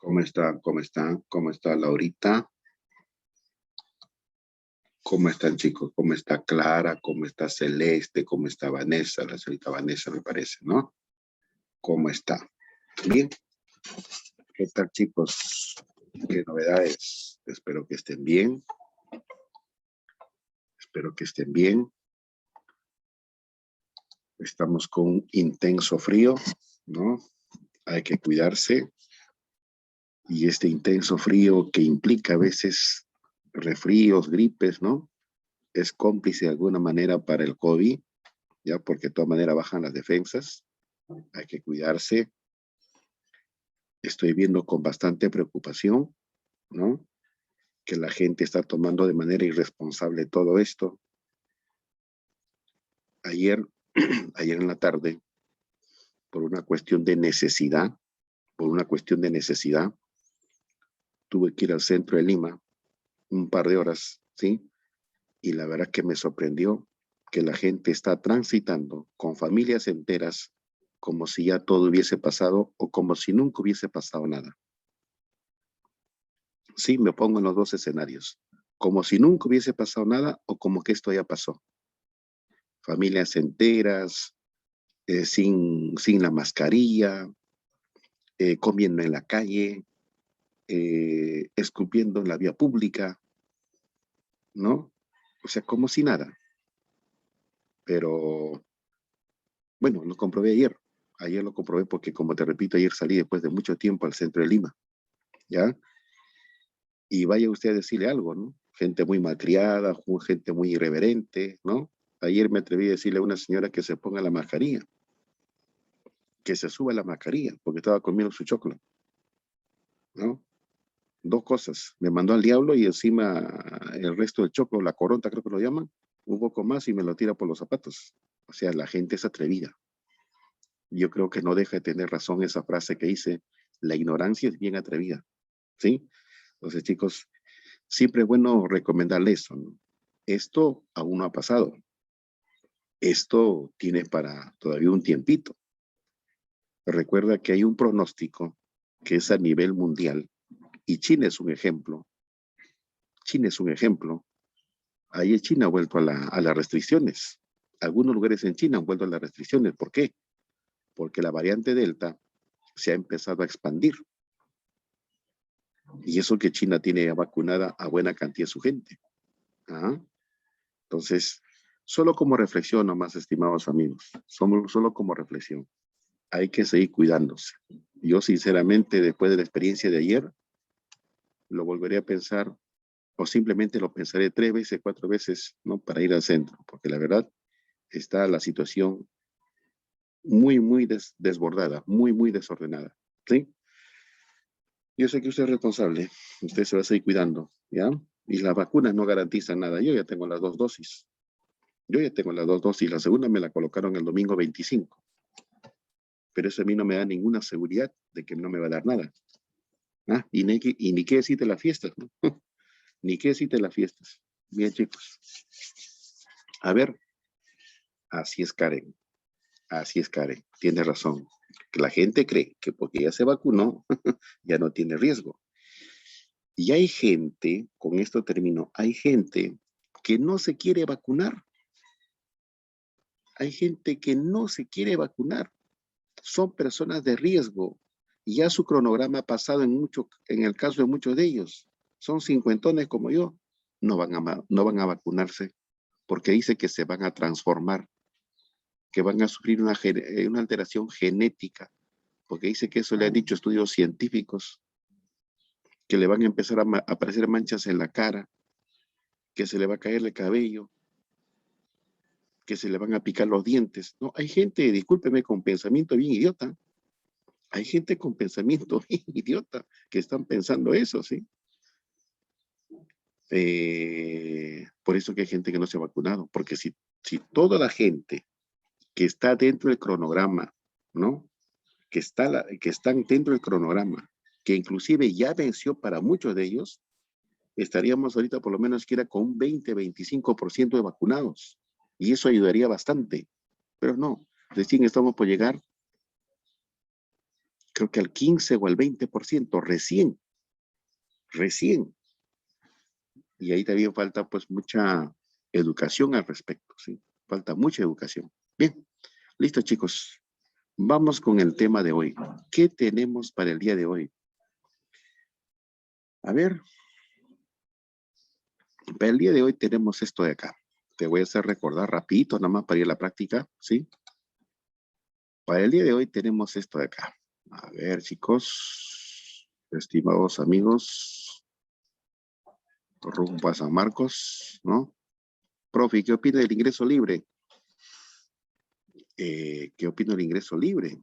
¿Cómo está? ¿Cómo está? ¿Cómo está Laurita? ¿Cómo están, chicos? ¿Cómo está Clara? ¿Cómo está Celeste? ¿Cómo está Vanessa? La señorita Vanessa me parece, ¿no? ¿Cómo está? Bien. ¿Qué tal, chicos? ¿Qué novedades? Espero que estén bien. Espero que estén bien. Estamos con un intenso frío, ¿no? Hay que cuidarse. Y este intenso frío que implica a veces resfríos, gripes, ¿no? Es cómplice de alguna manera para el COVID, ya porque de todas maneras bajan las defensas, hay que cuidarse. Estoy viendo con bastante preocupación, ¿no? Que la gente está tomando de manera irresponsable todo esto. Ayer, ayer en la tarde, por una cuestión de necesidad, tuve que ir al centro de Lima un par de horas, ¿sí? Y la verdad que me sorprendió que la gente está transitando con familias enteras como si ya todo hubiese pasado o como si nunca hubiese pasado nada. Sí, me pongo en los dos escenarios, como si nunca hubiese pasado nada o como que esto ya pasó. Familias enteras, sin la mascarilla, comiendo en la calle, escupiendo en la vía pública, ¿no? O sea, como si nada. Pero, bueno, lo comprobé ayer. Ayer lo comprobé porque, como te repito, ayer salí después de mucho tiempo al centro de Lima, ¿ya? Y vaya usted a decirle algo, ¿no? Gente muy malcriada, gente muy irreverente, ¿no? Ayer me atreví a decirle a una señora que se ponga la mascarilla, que se suba la mascarilla, porque estaba comiendo su choclo, ¿no? Dos cosas, me mandó al diablo y encima el resto del choclo, la coronta creo que lo llaman, un poco más y me lo tira por los zapatos. O sea, la gente es atrevida. Yo creo que no deja de tener razón esa frase que dice, la ignorancia es bien atrevida, ¿sí? Entonces, chicos, siempre es bueno recomendarle eso, ¿no? Esto aún no ha pasado. Esto tiene para todavía un tiempito. Recuerda que hay un pronóstico que es a nivel mundial y China es un ejemplo. China es un ejemplo. Ahí China ha vuelto a las restricciones. Algunos lugares en China han vuelto a las restricciones. ¿Por qué? Porque la variante Delta se ha empezado a expandir. Y eso que China tiene vacunada a buena cantidad de su gente. ¿Ah? Entonces, solo como reflexión nomás, estimados amigos, solo como reflexión, hay que seguir cuidándose. Yo sinceramente, después de la experiencia de ayer, lo volveré a pensar o simplemente lo pensaré 3 veces, 4 veces, ¿no? Para ir al centro, porque la verdad está la situación muy desbordada, muy desordenada, ¿sí? Yo sé que usted es responsable, usted se va a seguir cuidando, ¿ya? Y las vacunas no garantizan nada. Yo ya tengo las 2 dosis. Yo ya tengo las 2 dosis. La segunda me la colocaron el domingo 25. Pero eso a mí no me da ninguna seguridad de que no me va a dar nada. ¿Ah? Y ni qué decirte las fiestas, ¿no? Ni qué decirte las fiestas. Bien, chicos. A ver, así es Karen. Así es Karen. Tiene razón. Que la gente cree que porque ya se vacunó, ya no tiene riesgo. Y hay gente, con esto termino, hay gente que no se quiere vacunar. Hay gente que no se quiere vacunar. Son personas de riesgo. Y ya su cronograma ha pasado en el caso de muchos de ellos. Son cincuentones como yo. No van a vacunarse porque dice que se van a transformar, que van a sufrir una alteración genética, porque dice que eso le han dicho estudios científicos, que le van a empezar a aparecer manchas en la cara, que se le va a caer el cabello, que se le van a picar los dientes. No, hay gente, discúlpeme, con pensamiento bien idiota. Hay gente con pensamiento bien idiota que están pensando eso, ¿sí? Por eso que hay gente que no se ha vacunado, porque si toda la gente que está dentro del cronograma, ¿no? Que están dentro del cronograma, que inclusive ya venció para muchos de ellos, estaríamos ahorita por lo menos que era con un 20-25% de vacunados. Y eso ayudaría bastante. Pero no, recién estamos por llegar creo que al 15 o al 20%, recién. Y ahí también falta pues mucha educación al respecto, ¿sí? Falta mucha educación. Bien, listo chicos. Vamos con el tema de hoy. ¿Qué tenemos para el día de hoy? A ver, para el día de hoy tenemos esto de acá. Te voy a hacer recordar rapidito, nada más para ir a la práctica, ¿sí? Para el día de hoy tenemos esto de acá. A ver, chicos, estimados amigos, rumbo a San Marcos, ¿no? Profe, ¿qué opina del ingreso libre? ¿Qué opina del ingreso libre?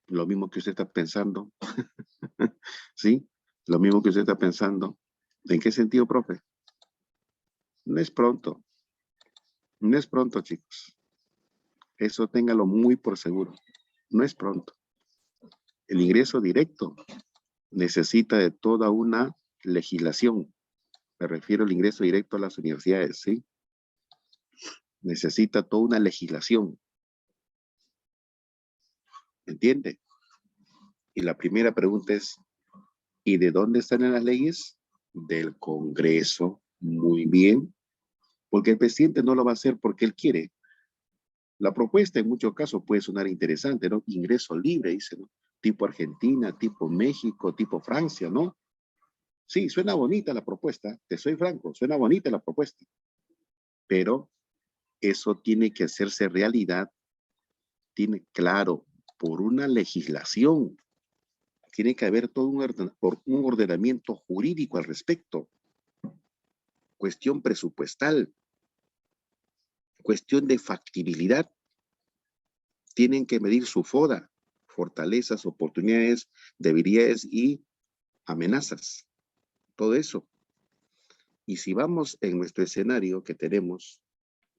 Lo mismo que usted está pensando, ¿sí? Lo mismo que usted está pensando. ¿En qué sentido, profe? No es pronto, no es pronto, chicos. Eso téngalo muy por seguro. No es pronto. El ingreso directo necesita de toda una legislación. Me refiero al ingreso directo a las universidades, ¿sí? Necesita toda una legislación. ¿Entiende? Y la primera pregunta es, ¿y de dónde están las leyes? Del Congreso. Muy bien. Porque el presidente no lo va a hacer porque él quiere. La propuesta en muchos casos puede sonar interesante, ¿no? Ingreso libre, dice, ¿no? Tipo Argentina, tipo México, tipo Francia, ¿no? Sí, suena bonita la propuesta, te soy franco, suena bonita la propuesta, pero eso tiene que hacerse realidad, tiene claro, por una legislación, tiene que haber todo un ordenamiento jurídico al respecto, cuestión presupuestal, cuestión de factibilidad, tienen que medir su FODA, fortalezas, oportunidades, debilidades y amenazas, todo eso. Y si vamos en nuestro escenario que tenemos,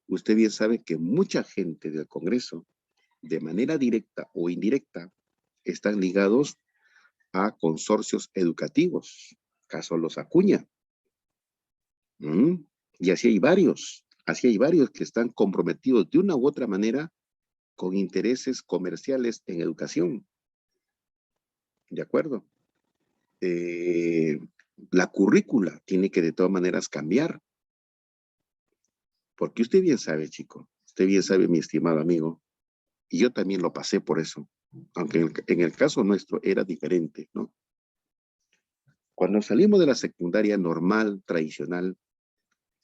usted bien sabe que mucha gente del Congreso, de manera directa o indirecta, están ligados a consorcios educativos, caso los Acuña. Y así hay varios que están comprometidos de una u otra manera con intereses comerciales en educación. ¿De acuerdo? La currícula tiene que de todas maneras cambiar. Porque usted bien sabe, chico, usted bien sabe, mi estimado amigo, y yo también lo pasé por eso, aunque en el caso nuestro era diferente, ¿no? Cuando salimos de la secundaria normal, tradicional,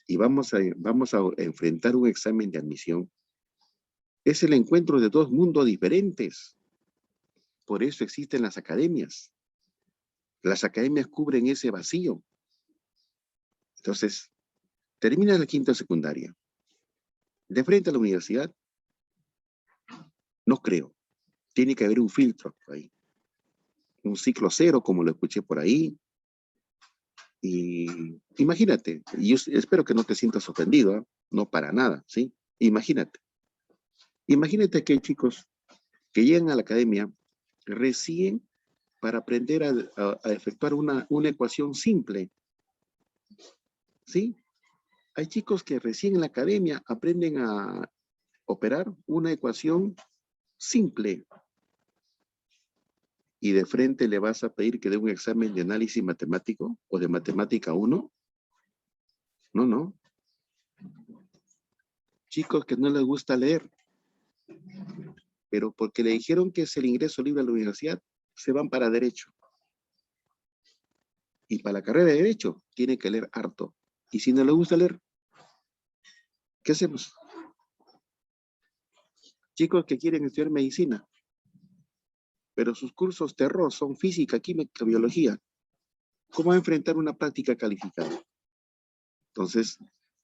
y vamos a enfrentar un examen de admisión, es el encuentro de dos mundos diferentes. Por eso existen las academias. Las academias cubren ese vacío. Entonces, termina la quinta secundaria. De frente a la universidad, no creo. Tiene que haber un filtro ahí. Un ciclo cero, como lo escuché por ahí. Y imagínate, y yo espero que no te sientas ofendido, ¿eh? No para nada, ¿sí? Imagínate. Imagínate que hay chicos que llegan a la academia recién para aprender a efectuar una ecuación simple, ¿sí? Hay chicos que recién en la academia aprenden a operar una ecuación simple y de frente le vas a pedir que dé un examen de análisis matemático o de matemática 1. No, no. Chicos que no les gusta leer, pero porque le dijeron que es el ingreso libre a la universidad, se van para derecho. Y para la carrera de derecho, tiene que leer harto. Y si no le gusta leer, ¿qué hacemos? Chicos que quieren estudiar medicina, pero sus cursos terror son física, química, biología. ¿Cómo va a enfrentar una práctica calificada? Entonces,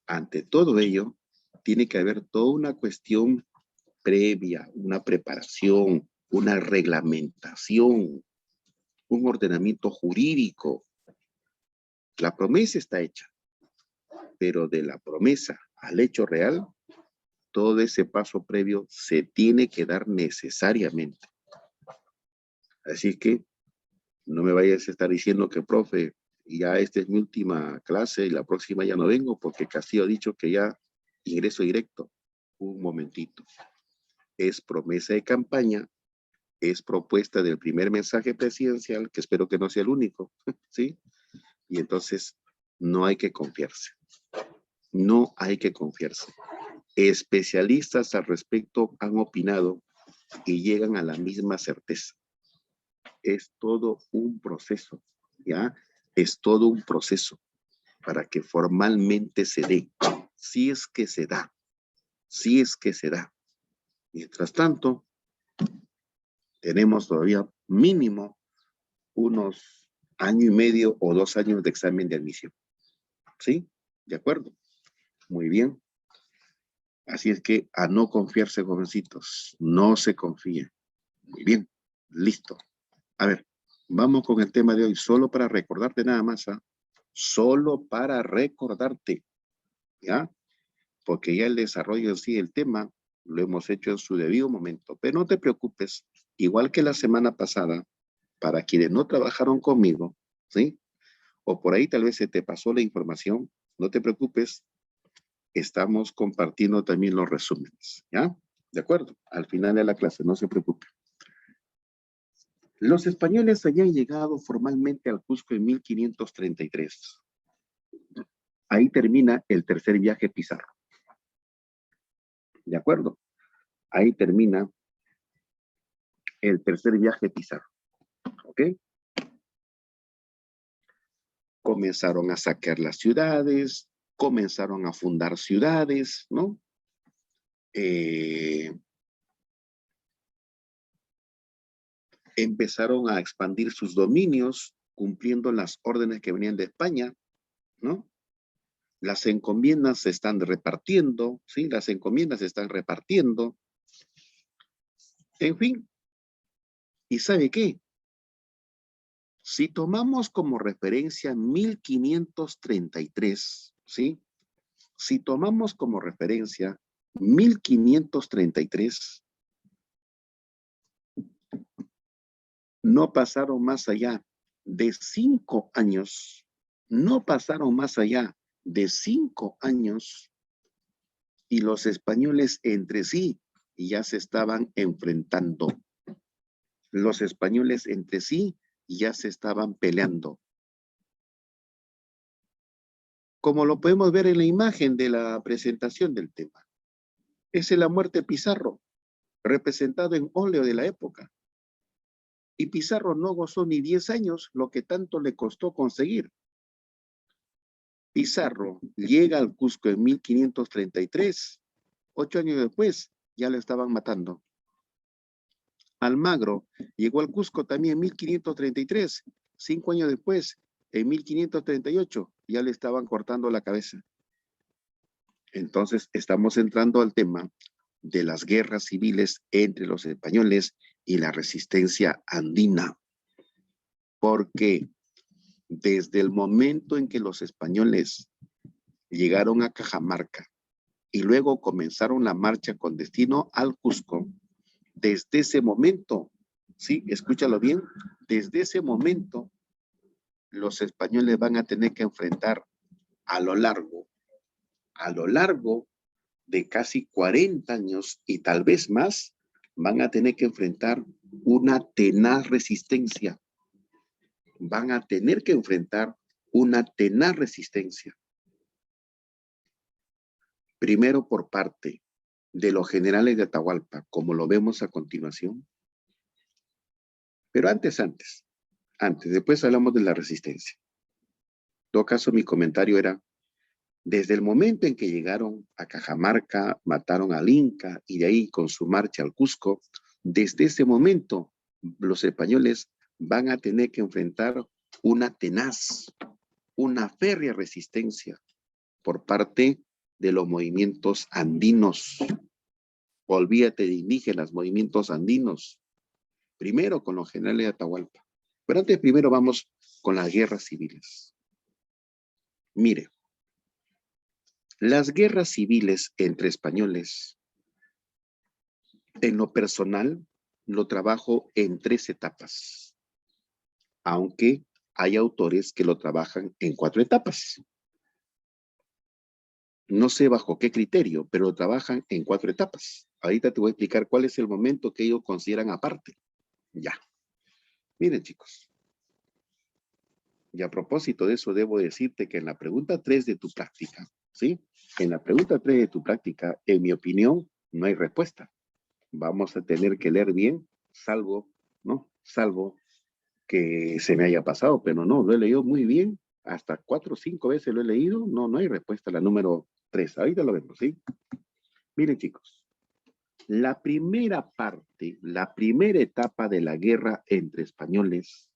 ante todo ello, tiene que haber toda una cuestión previa, una preparación, una reglamentación, un ordenamiento jurídico. La promesa está hecha, pero de la promesa al hecho real, todo ese paso previo se tiene que dar necesariamente. Así que no me vayas a estar diciendo que, profe, ya esta es mi última clase y la próxima ya no vengo porque Castillo ha dicho que ya ingreso directo. Un momentito. Es promesa de campaña es propuesta del primer mensaje presidencial, que espero que no sea el único, ¿sí? Y entonces no hay que confiarse. No hay que confiarse. Especialistas al respecto han opinado y llegan a la misma certeza. Es todo un proceso, ¿ya? Es todo un proceso para que formalmente se dé, si es que se da, si es que se da. Mientras tanto, tenemos todavía mínimo unos año y medio o 2 años de examen de admisión. ¿Sí? ¿De acuerdo? Muy bien. Así es que a no confiarse, jovencitos. No se confíen. Muy bien. Listo. A ver, vamos con el tema de hoy. Solo para recordarte nada más. ¿Ah? Solo para recordarte. ¿Ya? Porque ya el desarrollo en sí del tema lo hemos hecho en su debido momento. Pero no te preocupes. Igual que la semana pasada, para quienes no trabajaron conmigo, ¿sí? O por ahí tal vez se te pasó la información, no te preocupes, estamos compartiendo también los resúmenes, ¿ya? De acuerdo, al final de la clase, no se preocupe. Los españoles habían llegado formalmente al Cusco en 1533. Ahí termina el tercer viaje Pizarro. ¿De acuerdo? Ahí termina el tercer viaje Pizarro. ¿Ok? Comenzaron a saquear las ciudades, comenzaron a fundar ciudades, ¿no? Empezaron a expandir sus dominios, cumpliendo las órdenes que venían de España, ¿no? Las encomiendas se están repartiendo, ¿sí? Las encomiendas se están repartiendo. En fin, ¿y sabe qué? Si tomamos como referencia 1533, ¿sí? Si tomamos como referencia 1533, no pasaron más allá de 5 años, no pasaron más allá de 5 años y los españoles entre sí ya se estaban enfrentando. Los españoles entre sí ya se estaban peleando. Como lo podemos ver en la imagen de la presentación del tema. Es la muerte Pizarro, representado en óleo de la época. Y Pizarro no gozó ni 10 años, lo que tanto le costó conseguir. Pizarro llega al Cusco en 1533. 8 años después, ya lo estaban matando. Almagro llegó al Cusco también en 1533. 5 años después, en 1538, ya le estaban cortando la cabeza. Entonces, estamos entrando al tema de las guerras civiles entre los españoles y la resistencia andina. Porque desde el momento en que los españoles llegaron a Cajamarca y luego comenzaron la marcha con destino al Cusco, desde ese momento, sí, escúchalo bien, desde ese momento los españoles van a tener que enfrentar a lo largo de casi 40 años y tal vez más, van a tener que enfrentar una tenaz resistencia. Van a tener que enfrentar una tenaz resistencia. Primero por parte de los generales de Atahualpa, como lo vemos a continuación. Pero antes, después hablamos de la resistencia. En todo caso, mi comentario era, desde el momento en que llegaron a Cajamarca, mataron al Inca y de ahí con su marcha al Cusco, desde ese momento los españoles van a tener que enfrentar una tenaz, una férrea resistencia por parte de los movimientos andinos. Olvídate de indígenas, movimientos andinos. Primero con los generales de Atahualpa. Pero antes primero vamos con las guerras civiles. Mire, las guerras civiles entre españoles, en lo personal, lo trabajo en 3 etapas, aunque hay autores que lo trabajan en 4 etapas. No sé bajo qué criterio, pero lo trabajan en 4 etapas. Ahorita te voy a explicar cuál es el momento que ellos consideran aparte. Ya. Miren, chicos. Y a propósito de eso, debo decirte que en la pregunta 3 de tu práctica, ¿sí? En la pregunta 3 de tu práctica, en mi opinión, no hay respuesta. Vamos a tener que leer bien, salvo, ¿no? Salvo que se me haya pasado, pero no, lo he leído muy bien. Hasta 4 o 5 veces lo he leído. No, no hay respuesta a la número 3. Ahorita lo vemos, ¿sí? Miren, chicos. La primera parte, la primera etapa de la guerra entre españoles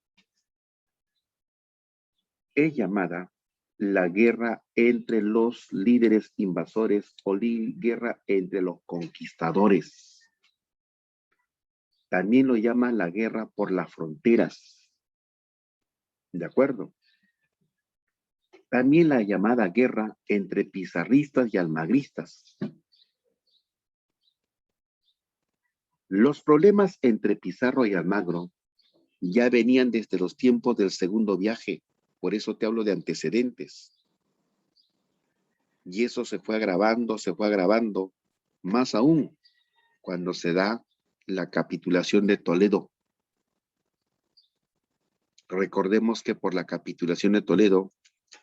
es llamada la guerra entre los líderes invasores o guerra entre los conquistadores. También lo llama la guerra por las fronteras. ¿De acuerdo? También la llamada guerra entre pizarristas y almagristas. Los problemas entre Pizarro y Almagro ya venían desde los tiempos del segundo viaje. Por eso te hablo de antecedentes. Y eso se fue agravando, más aún cuando se da la capitulación de Toledo. Recordemos que por la capitulación de Toledo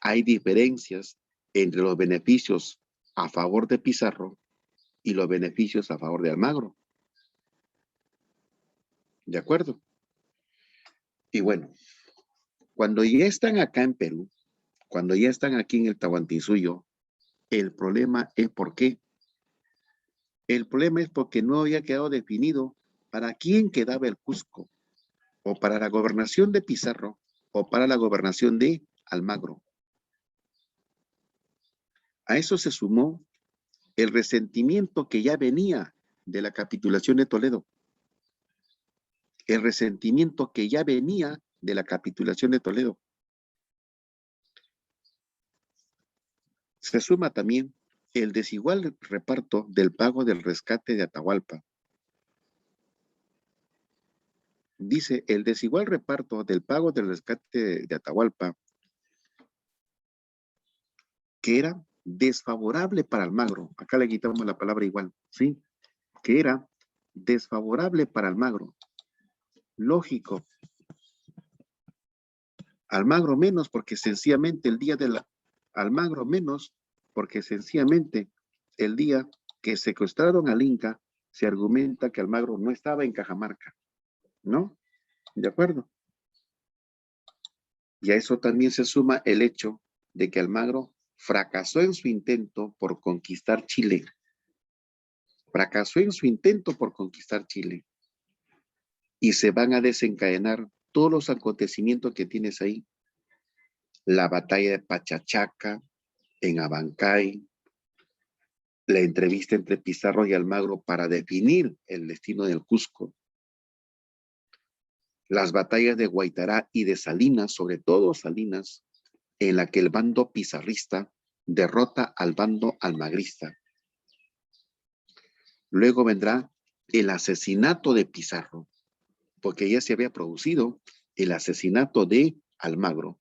hay diferencias entre los beneficios a favor de Pizarro y los beneficios a favor de Almagro. ¿De acuerdo? Y bueno, cuando ya están acá en Perú, cuando ya están aquí en el Tahuantinsuyo, el problema es ¿por qué? El problema es porque no había quedado definido para quién quedaba el Cusco, o para la gobernación de Pizarro, o para la gobernación de Almagro. A eso se sumó el resentimiento que ya venía de la capitulación de Toledo. El resentimiento que ya venía de la capitulación de Toledo. Se suma también el desigual reparto del pago del rescate de Atahualpa. Dice, el desigual reparto del pago del rescate de Atahualpa, que era desfavorable para Almagro. Acá le quitamos la palabra igual, ¿sí? Que era desfavorable para Almagro. Lógico. Almagro menos porque sencillamente el día de la... Almagro menos porque sencillamente el día que secuestraron al Inca se argumenta que Almagro no estaba en Cajamarca, ¿no? ¿De acuerdo? Y a eso también se suma el hecho de que Almagro fracasó en su intento por conquistar Chile. Fracasó en su intento por conquistar Chile. Y se van a desencadenar todos los acontecimientos que tienes ahí. La batalla de Pachachaca, en Abancay, la entrevista entre Pizarro y Almagro para definir el destino del Cusco, las batallas de Guaitará y de Salinas, sobre todo Salinas, en la que el bando pizarrista derrota al bando almagrista. Luego vendrá el asesinato de Pizarro, porque ya se había producido el asesinato de Almagro,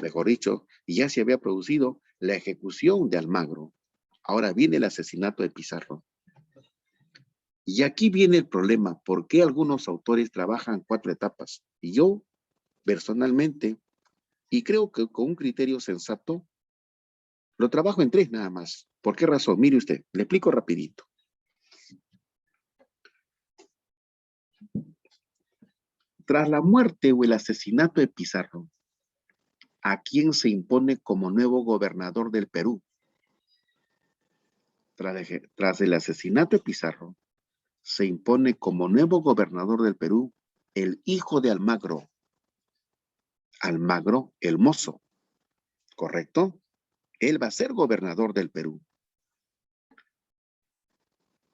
mejor dicho, ya se había producido la ejecución de Almagro. Ahora viene el asesinato de Pizarro. Y aquí viene el problema, ¿por qué algunos autores trabajan 4 etapas? Y yo, personalmente, y creo que con un criterio sensato, lo trabajo en 3 nada más. ¿Por qué razón? Mire usted, le explico rapidito. Tras la muerte o el asesinato de Pizarro, ¿a quién se impone como nuevo gobernador del Perú? Tras el asesinato de Pizarro, se impone como nuevo gobernador del Perú el hijo de Almagro, Almagro el Mozo, ¿correcto? Él va a ser gobernador del Perú.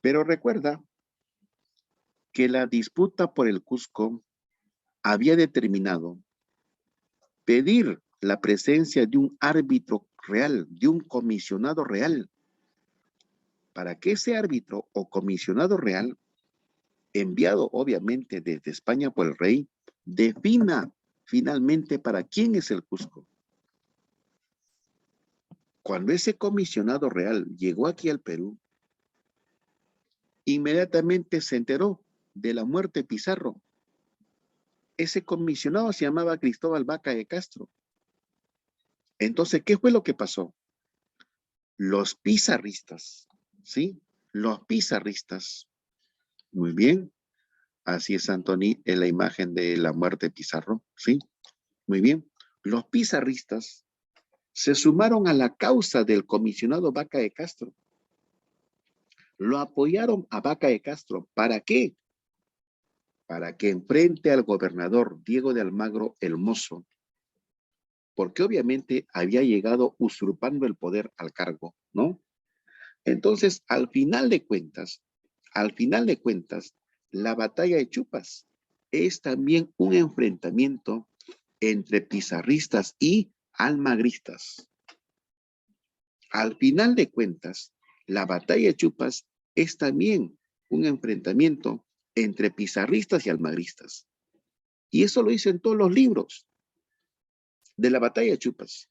Pero recuerda que la disputa por el Cusco había determinado pedir la presencia de un árbitro real, de un comisionado real, para que ese árbitro o comisionado real, enviado obviamente desde España por el rey, defina finalmente para quién es el Cusco. Cuando ese comisionado real llegó aquí al Perú, inmediatamente se enteró de la muerte de Pizarro ese comisionado se llamaba Cristóbal Vaca de Castro. Entonces, ¿qué fue lo que pasó? Los pizarristas, ¿sí? Los pizarristas. Muy bien. Así es, Antoni, en la imagen de la muerte de Pizarro, ¿sí? Muy bien. Los pizarristas se sumaron a la causa del comisionado Vaca de Castro. Lo apoyaron a Vaca de Castro. ¿Para qué? Para que enfrente al gobernador Diego de Almagro el Mozo, porque obviamente había llegado usurpando el poder al cargo, ¿no? Entonces, al final de cuentas, la batalla de Chupas es también un enfrentamiento entre pizarristas y almagristas. Al final de cuentas, la batalla de Chupas es también un enfrentamiento entre pizarristas y almagristas. Y eso lo dicen todos los libros de la batalla de Chupas.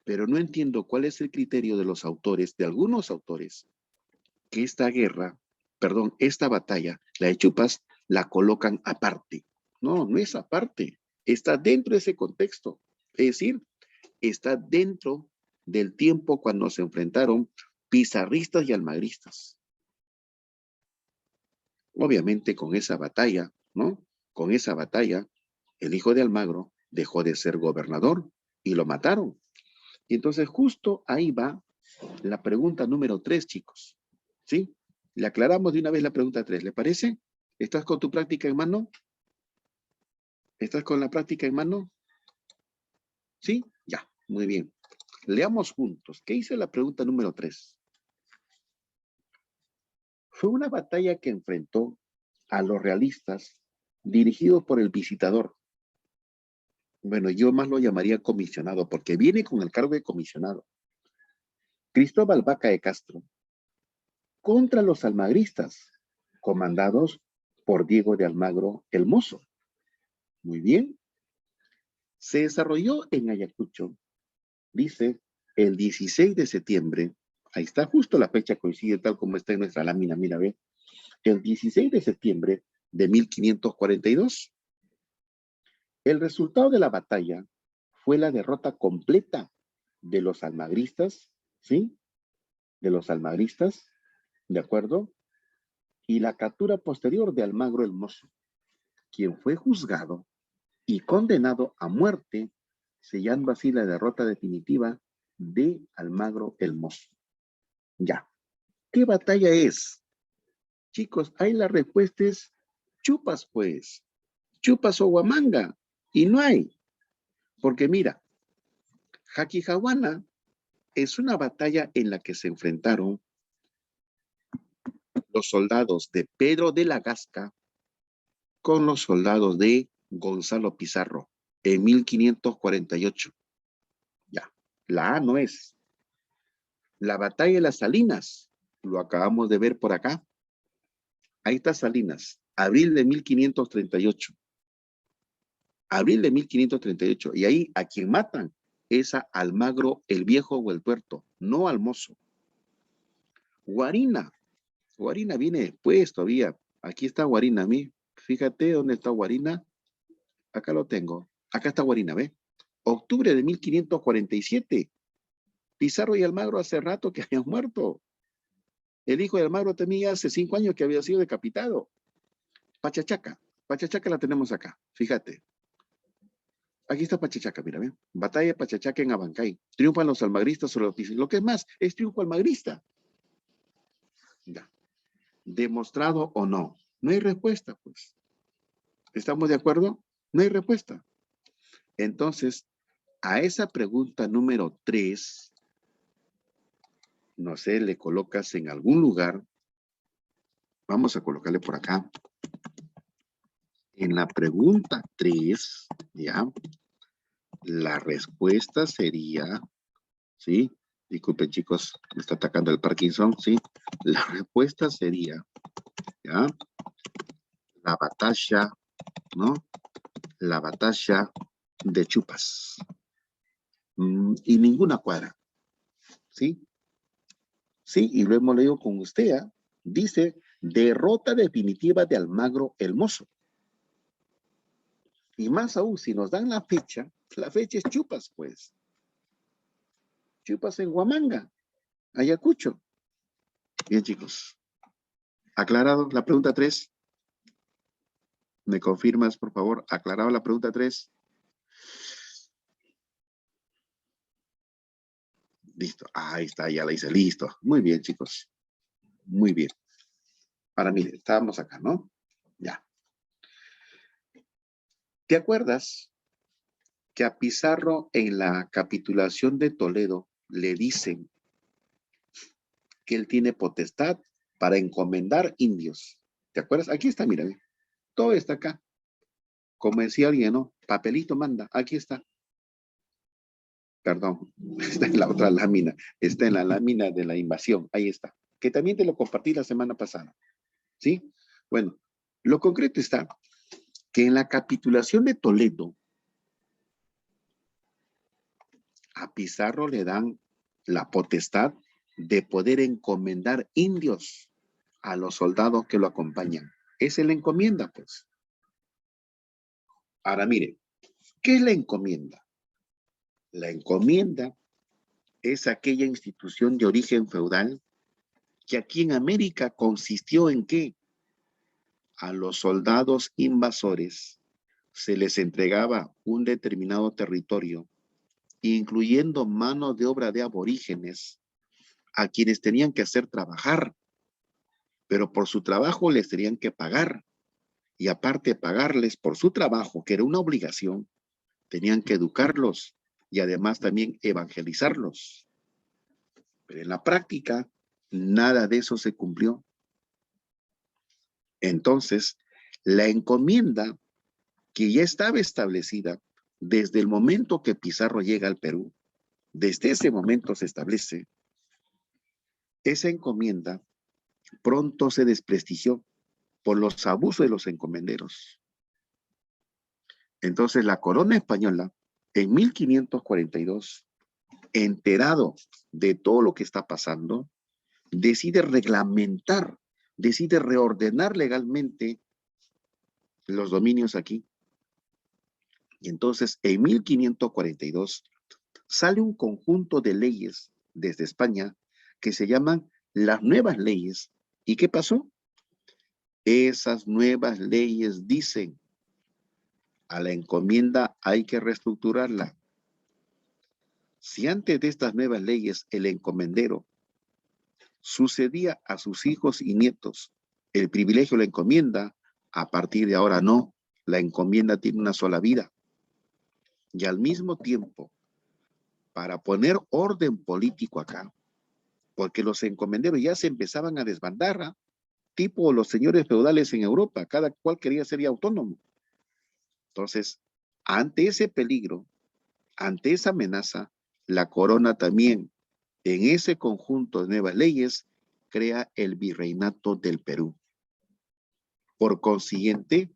Pero no entiendo cuál es el criterio de los autores, de algunos autores, que esta batalla, la de Chupas, la colocan aparte. No, no es aparte. Está dentro de ese contexto. Es decir, está dentro del tiempo cuando se enfrentaron pizarristas y almagristas. Obviamente con esa batalla, ¿no? Con esa batalla, el hijo de Almagro dejó de ser gobernador y lo mataron. Y entonces justo ahí va la pregunta número 3, chicos. ¿Sí? Le aclaramos de una vez la pregunta 3, ¿le parece? ¿Estás con tu práctica en mano? ¿Estás con la práctica en mano? ¿Sí? Ya, muy bien. Leamos juntos. ¿Qué dice la pregunta número 3? Fue una batalla que enfrentó a los realistas dirigidos por el visitador. Bueno, yo más lo llamaría comisionado porque viene con el cargo de comisionado. Cristóbal Vaca de Castro contra los almagristas, comandados por Diego de Almagro el Mozo. Muy bien. Se desarrolló en Ayacucho, dice, el 16 de septiembre. Ahí está, justo la fecha coincide tal como está en nuestra lámina, mira, ve. El 16 de septiembre de 1542. El resultado de la batalla fue la derrota completa de los almagristas, ¿sí? De los almagristas, ¿de acuerdo? Y la captura posterior de Almagro el Mozo, quien fue juzgado y condenado a muerte, sellando así la derrota definitiva de Almagro el Mozo. Ya. ¿Qué batalla es? Chicos, ahí la respuesta es Chupas, pues. Chupas o Huamanga. Y no hay. Porque mira, Jaquijahuana es una batalla en la que se enfrentaron los soldados de Pedro de la Gasca con los soldados de Gonzalo Pizarro en 1548. Ya, la A no es. La batalla de las Salinas, lo acabamos de ver por acá. Ahí está Salinas, abril de 1538. Abril de 1538. Y ahí a quien matan es a Almagro el Viejo o el Tuerto, no al Mozo. Guarina. Guarina viene después todavía. Aquí está Guarina, a mí. Fíjate dónde está Guarina. Acá lo tengo. Acá está Guarina, ¿ve? Octubre de 1547. Pizarro y Almagro hace rato que habían muerto. El hijo de Almagro tenía hace 5 años que había sido decapitado. Pachachaca. Pachachaca la tenemos acá. Fíjate. Aquí está Pachachaca, mira, ¿ve? Batalla de Pachachaca en Abancay. Triunfan los almagristas sobre los pizarristas. Lo que es más, es triunfo almagrista. Ya. ¿Demostrado o no? No hay respuesta, pues. ¿Estamos de acuerdo? No hay respuesta. Entonces, a esa pregunta número 3, no sé, le colocas en algún lugar. Vamos a colocarle por acá. En la pregunta 3, ¿ya? La respuesta sería, ¿sí? Disculpen, chicos, me está atacando el Parkinson, ¿sí? La respuesta sería, ¿ya? La batalla, ¿no? La batalla de Chupas. Y ninguna cuadra, ¿sí? Sí, y lo hemos leído con usted, ¿eh? Dice, derrota definitiva de Almagro el Mozo. Y más aún, si nos dan la fecha es Chupas, pues. Chupas en Huamanga, Ayacucho. Bien, chicos. ¿Aclarado la pregunta 3? ¿Me confirmas, por favor? ¿Aclarado la pregunta 3? Listo. Ahí está, ya la hice. Listo. Muy bien, chicos. Muy bien. Ahora, mire, estábamos acá, ¿no? Ya. ¿Te acuerdas que a Pizarro en la capitulación de Toledo le dicen que él tiene potestad para encomendar indios? ¿Te acuerdas? Aquí está, mira, todo está acá. Como decía alguien, ¿no? Papelito manda, aquí está. Perdón, está en la otra lámina, está en la lámina de la invasión, ahí está. Que también te lo compartí la semana pasada, ¿sí? Bueno, lo concreto está que en la capitulación de Toledo, a Pizarro le dan la potestad de poder encomendar indios a los soldados que lo acompañan. Esa es la encomienda, pues. Ahora mire, ¿qué es la encomienda? La encomienda es aquella institución de origen feudal que aquí en América consistió en que a los soldados invasores se les entregaba un determinado territorio, incluyendo mano de obra de aborígenes, a quienes tenían que hacer trabajar, pero por su trabajo les tenían que pagar, y aparte de pagarles por su trabajo, que era una obligación, tenían que educarlos y además también evangelizarlos. Pero en la práctica, nada de eso se cumplió. Entonces, la encomienda que ya estaba establecida desde el momento que Pizarro llega al Perú, desde ese momento se establece, esa encomienda pronto se desprestigió por los abusos de los encomenderos. Entonces la corona española, en 1542, enterado de todo lo que está pasando, decide reglamentar, decide reordenar legalmente los dominios aquí. Y entonces, en 1542, sale un conjunto de leyes desde España que se llaman las nuevas leyes. ¿Y qué pasó? Esas nuevas leyes dicen, a la encomienda hay que reestructurarla. Si antes de estas nuevas leyes el encomendero sucedía a sus hijos y nietos el privilegio de la encomienda, a partir de ahora no, la encomienda tiene una sola vida. Y al mismo tiempo, para poner orden político acá, porque los encomenderos ya se empezaban a desbandar, ¿eh? Tipo los señores feudales en Europa, cada cual quería ser autónomo. Entonces, ante ese peligro, ante esa amenaza, la corona también, en ese conjunto de nuevas leyes, crea el virreinato del Perú. Por consiguiente,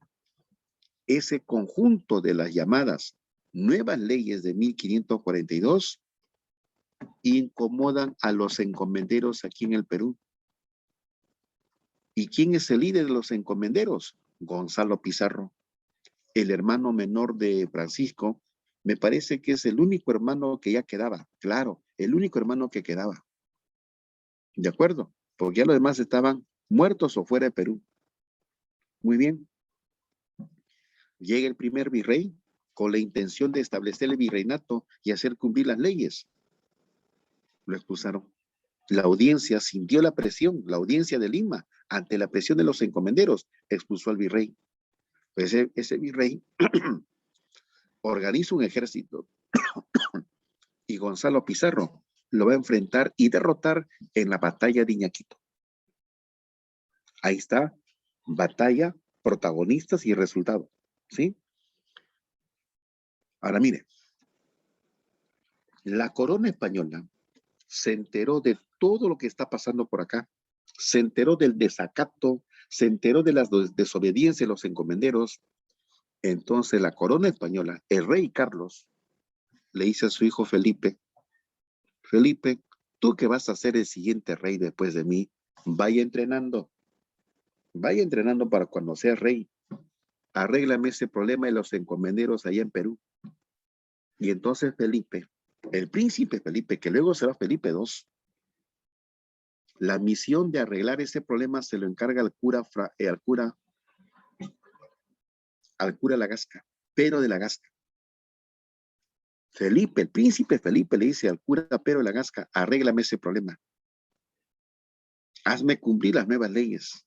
ese conjunto de las llamadas nuevas leyes de 1542 incomodan a los encomenderos aquí en el Perú. ¿Y quién es el líder de los encomenderos? Gonzalo Pizarro, el hermano menor de Francisco. Me parece que es el único hermano que ya quedaba, claro, el único hermano que quedaba. ¿De acuerdo? Porque ya los demás estaban muertos o fuera de Perú. Muy bien. Llega el primer virrey con la intención de establecer el virreinato y hacer cumplir las leyes. Lo expulsaron. La audiencia sintió la presión, la audiencia de Lima, ante la presión de los encomenderos, expulsó al virrey. Ese virrey organiza un ejército y Gonzalo Pizarro lo va a enfrentar y derrotar en la batalla de Iñaquito. Ahí está, batalla, protagonistas y resultado, ¿sí? Ahora mire, la corona española se enteró de todo lo que está pasando por acá, se enteró del desacato, se enteró de las desobediencias de los encomenderos. Entonces la corona española, el rey Carlos, le dice a su hijo Felipe, Felipe, tú que vas a ser el siguiente rey después de mí, vaya entrenando para cuando sea rey, arréglame ese problema de los encomenderos allá en Perú. Y entonces Felipe, el príncipe Felipe, que luego será Felipe II, la misión de arreglar ese problema se lo encarga al cura Lagasca, Pero de Lagasca. Felipe, el príncipe Felipe le dice al cura Pero de Lagasca, arréglame ese problema. Hazme cumplir las nuevas leyes.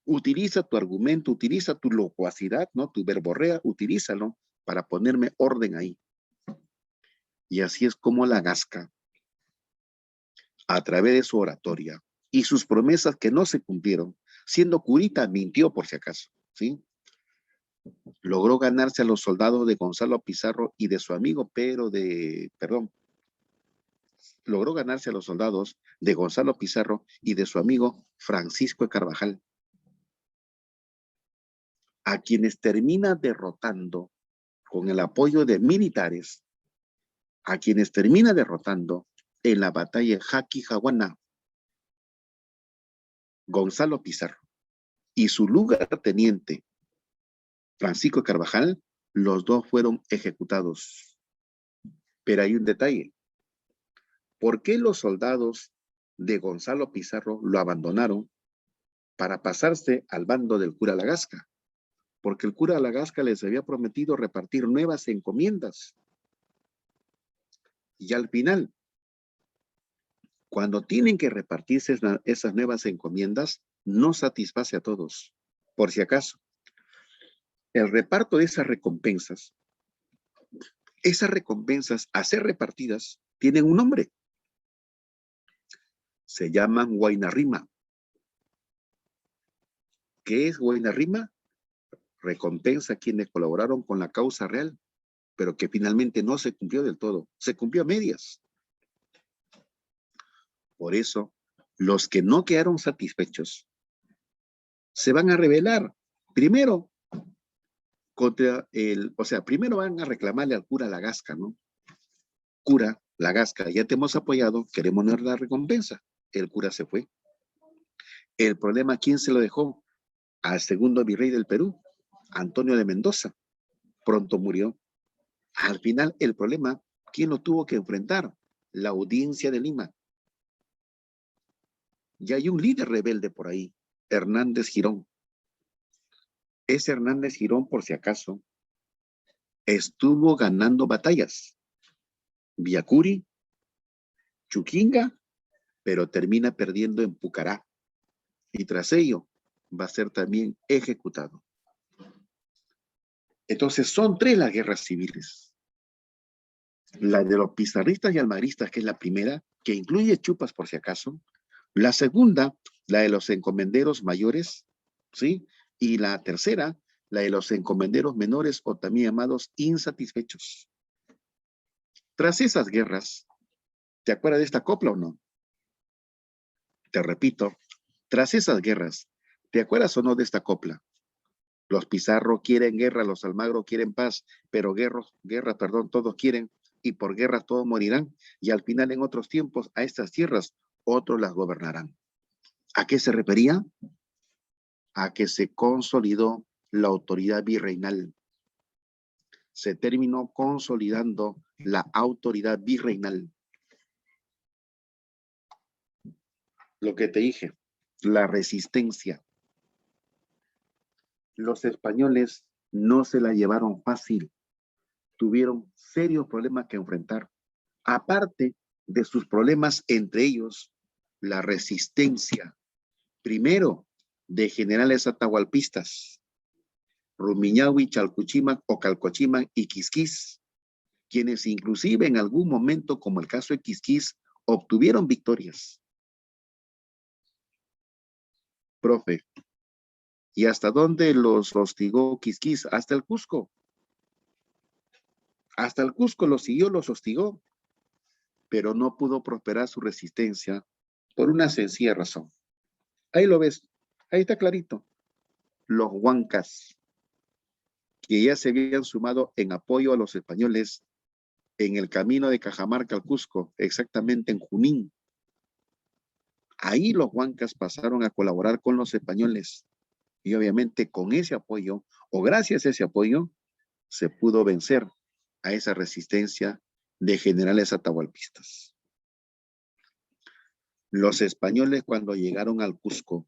Utiliza tu argumento, utiliza tu locuacidad, ¿no? Tu verborrea, utilízalo para ponerme orden ahí. Y así es como Lagasca, a través de su oratoria y sus promesas que no se cumplieron, siendo curita, mintió por si acaso, ¿sí? Logró ganarse a los soldados de Gonzalo Pizarro y de su amigo logró ganarse a los soldados de Gonzalo Pizarro y de su amigo Francisco de Carvajal, a quienes termina derrotando con el apoyo de militares, a quienes termina derrotando en la batalla de Jaquijahuana, Gonzalo Pizarro y su lugarteniente Francisco de Carvajal, los dos fueron ejecutados. Pero hay un detalle. ¿Por qué los soldados de Gonzalo Pizarro lo abandonaron para pasarse al bando del cura Lagasca? Porque el cura Lagasca les había prometido repartir nuevas encomiendas. Y al final, cuando tienen que repartirse esas nuevas encomiendas, no satisface a todos. Por si acaso, el reparto de esas recompensas a ser repartidas, tienen un nombre. Se llaman Huaynarrima. ¿Qué es Huaynarrima? Recompensa a quienes colaboraron con la causa real, pero que finalmente no se cumplió del todo, se cumplió a medias. Por eso, los que no quedaron satisfechos se van a rebelar. Primero, primero van a reclamarle al cura Lagasca, ¿no? Cura Lagasca, ya te hemos apoyado, queremos la recompensa. El cura se fue. El problema, ¿quién se lo dejó? Al segundo virrey del Perú, Antonio de Mendoza. Pronto murió. Al final, el problema, ¿quién lo tuvo que enfrentar? La Audiencia de Lima. Y hay un líder rebelde por ahí, Hernández Girón. Ese Hernández Girón, por si acaso, estuvo ganando batallas. Viacuri, Chuquinga, pero termina perdiendo en Pucará. Y tras ello, va a ser también ejecutado. Entonces, son tres las guerras civiles. La de los pizarristas y almagristas, que es la primera, que incluye Chupas por si acaso. La segunda, la de los encomenderos mayores, ¿sí? Y la tercera, la de los encomenderos menores o también llamados insatisfechos. Tras esas guerras, ¿te acuerdas de esta copla o no? Te repito, tras esas guerras, ¿te acuerdas o no de esta copla? Los Pizarro quieren guerra, los Almagro quieren paz, pero todos quieren, y por guerra todos morirán, y al final en otros tiempos a estas tierras otros las gobernarán. ¿A qué se refería? A que se consolidó la autoridad virreinal. Se terminó consolidando la autoridad virreinal. Lo que te dije, la resistencia. Los españoles no se la llevaron fácil. Tuvieron serios problemas que enfrentar. Aparte de sus problemas, entre ellos, la resistencia. Primero, de generales atahualpistas, Rumiñahui, Chalcuchimac o Calcochimac y Quisquís, quienes inclusive en algún momento, como el caso de Quisquís, obtuvieron victorias. Profe, ¿y hasta dónde los hostigó Quisquís? Hasta el Cusco. Hasta el Cusco los siguió, los hostigó, pero no pudo prosperar su resistencia por una sencilla razón. Ahí lo ves, ahí está clarito. Los huancas, que ya se habían sumado en apoyo a los españoles en el camino de Cajamarca al Cusco, exactamente en Junín. Ahí los huancas pasaron a colaborar con los españoles Y obviamente con ese apoyo, o gracias a ese apoyo, se pudo vencer a esa resistencia de generales atahualpistas. Los españoles cuando llegaron al Cusco,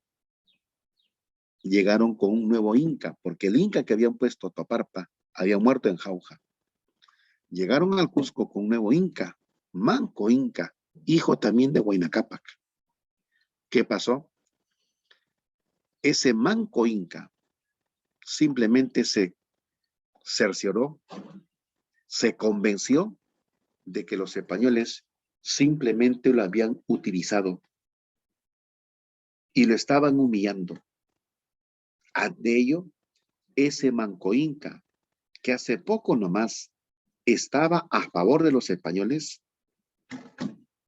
llegaron con un nuevo inca, porque el inca que habían puesto Toparpa había muerto en Jauja. Llegaron al Cusco con un nuevo inca, Manco Inca, hijo también de Huayna Cápac. ¿Qué pasó? Ese Manco Inca simplemente se cercioró, se convenció de que los españoles simplemente lo habían utilizado y lo estaban humillando. Ante ello, ese Manco Inca, que hace poco nomás estaba a favor de los españoles,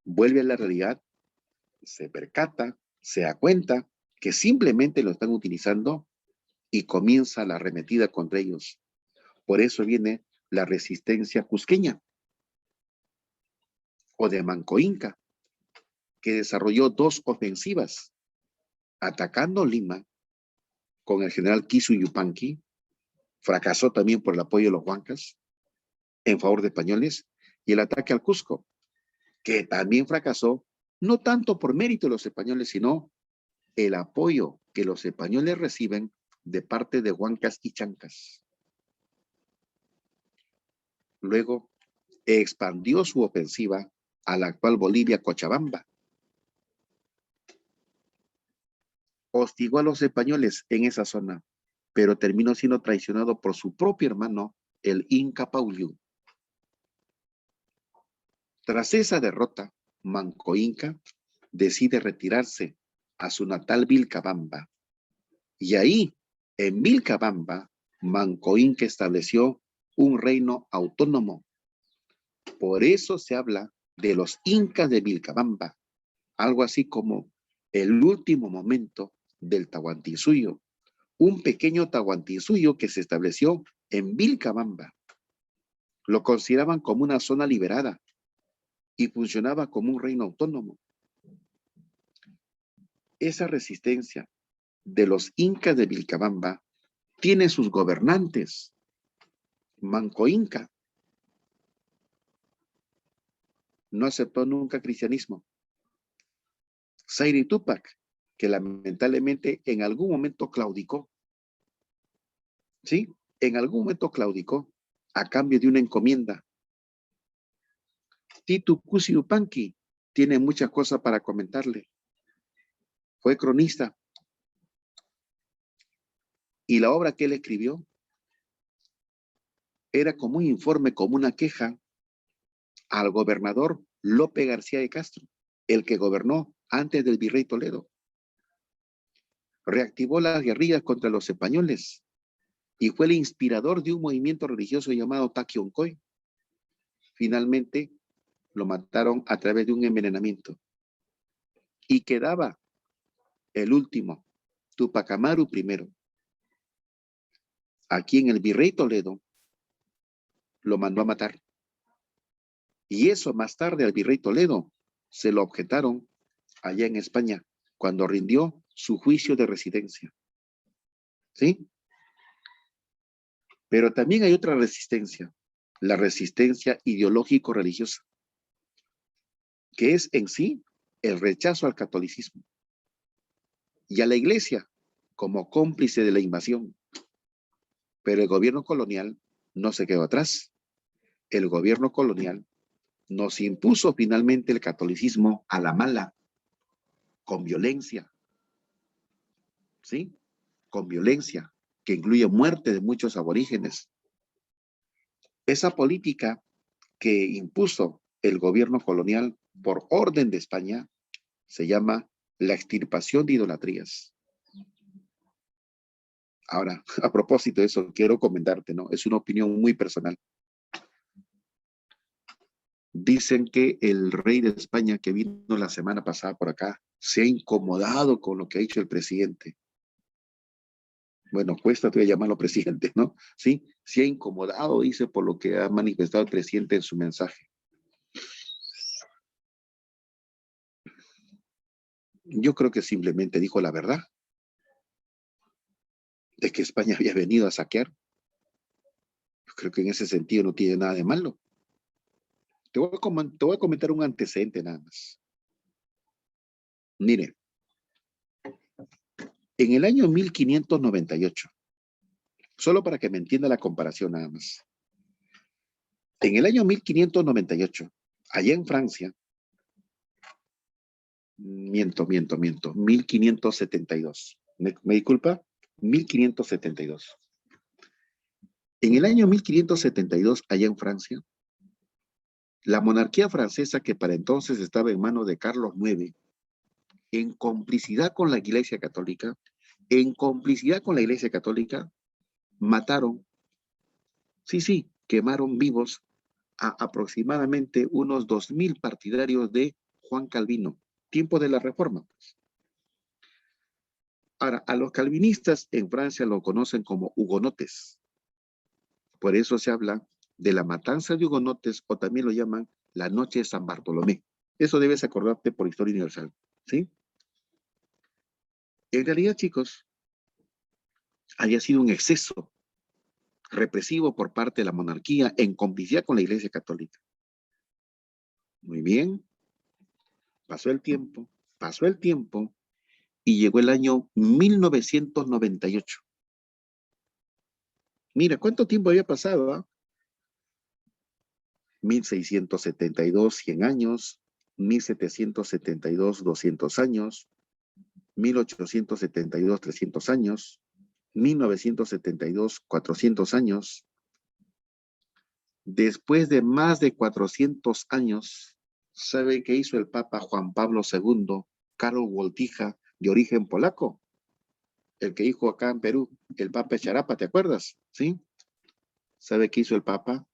vuelve a la realidad, se percata, se da cuenta que simplemente lo están utilizando y comienza la arremetida contra ellos. Por eso viene la resistencia cusqueña o de Manco Inca, que desarrolló dos ofensivas, atacando Lima con el general Kisu Yupanqui, fracasó también por el apoyo de los huancas en favor de españoles, y el ataque al Cusco, que también fracasó, no tanto por mérito de los españoles, sino el apoyo que los españoles reciben de parte de huancas y chancas. Luego expandió su ofensiva a la actual Bolivia, Cochabamba. Hostigó a los españoles en esa zona, pero terminó siendo traicionado por su propio hermano, el Inca Pauliú. Tras esa derrota, Manco Inca decide retirarse a su natal Vilcabamba. Y ahí, en Vilcabamba, Manco Inca estableció un reino autónomo. Por eso se habla de los incas de Vilcabamba, algo así como el último momento del Tahuantinsuyo, un pequeño Tahuantinsuyo que se estableció en Vilcabamba. Lo consideraban como una zona liberada y funcionaba como un reino autónomo. Esa resistencia de los incas de Vilcabamba tiene sus gobernantes. Manco Inca no aceptó nunca cristianismo. Sayri Tupac, que lamentablemente en algún momento claudicó, ¿sí? En algún momento claudicó a cambio de una encomienda. Titu Cusi Yupanqui tiene muchas cosas para comentarle. Fue cronista. Y la obra que él escribió era como un informe, como una queja al gobernador Lope García de Castro, el que gobernó antes del virrey Toledo. Reactivó las guerrillas contra los españoles y fue el inspirador de un movimiento religioso llamado Taquioncoy. Finalmente lo mataron a través de un envenenamiento. Y quedaba el último, Tupac Amaru I, a quien el virrey Toledo lo mandó a matar. Y eso más tarde al virrey Toledo se lo objetaron allá en España cuando rindió su juicio de residencia. ¿Sí? Pero también hay otra resistencia, la resistencia ideológico-religiosa, que es en sí el rechazo al catolicismo y a la iglesia como cómplice de la invasión. Pero el gobierno colonial no se quedó atrás. El gobierno colonial nos impuso finalmente el catolicismo a la mala, con violencia, ¿sí? Con violencia, que incluye muerte de muchos aborígenes. Esa política que impuso el gobierno colonial por orden de España se llama la extirpación de idolatrías. Ahora, a propósito de eso, quiero comentarte, ¿no? Es una opinión muy personal. Dicen que el rey de España que vino la semana pasada por acá se ha incomodado con lo que ha hecho el presidente. Bueno, cuesta todavía llamarlo presidente, ¿no? Sí, se ha incomodado, dice, por lo que ha manifestado el presidente en su mensaje. Yo creo que simplemente dijo la verdad. de que España había venido a saquear. Yo creo que en ese sentido no tiene nada de malo. Te voy a comentar un antecedente nada más. Mire, en el año 1598, solo para que me entienda la comparación nada más. En el año 1598, allá en Francia, miento, 1572. ¿Me disculpa? 1572. En el año 1572, allá en Francia, la monarquía francesa, que para entonces estaba en manos de Carlos IX, en complicidad con la Iglesia Católica, mataron, sí, quemaron vivos a aproximadamente unos 2000 partidarios de Juan Calvino, tiempo de la Reforma. Ahora, a los calvinistas en Francia lo conocen como hugonotes. Por eso se habla de la matanza de hugonotes, o también lo llaman la noche de San Bartolomé. Eso debes acordarte por historia universal, ¿sí? En realidad, chicos, había sido un exceso represivo por parte de la monarquía en complicidad con la Iglesia Católica. Muy bien, pasó el tiempo, y llegó el año 1998. Mira, ¿cuánto tiempo había pasado? ¿Eh? 1672, 100 años, 1772, 200 años, 1872, 300 años, 1972, 400 años. Después de más de 400 años, ¿sabe qué hizo el Papa Juan Pablo II, Karol Wojtyła, de origen polaco? El que dijo acá en Perú, el Papa Charapa, ¿te acuerdas? ¿Sí? ¿Sabe qué hizo el Papa?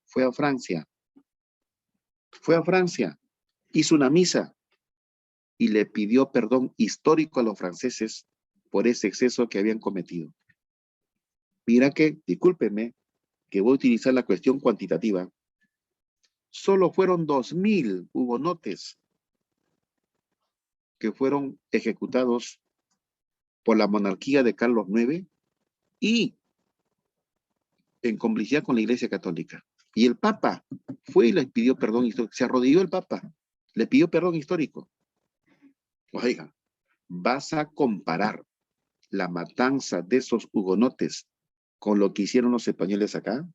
Fue a Francia, hizo una misa y le pidió perdón histórico a los franceses por ese exceso que habían cometido. Mira que, discúlpeme, que voy a utilizar la cuestión cuantitativa. Solo fueron 2000 hugonotes que fueron ejecutados por la monarquía de Carlos IX y en complicidad con la Iglesia Católica. Y el Papa fue y le pidió perdón histórico. Se arrodilló el Papa, le pidió perdón histórico. Oiga, ¿vas a comparar la matanza de esos hugonotes con lo que hicieron los españoles acá?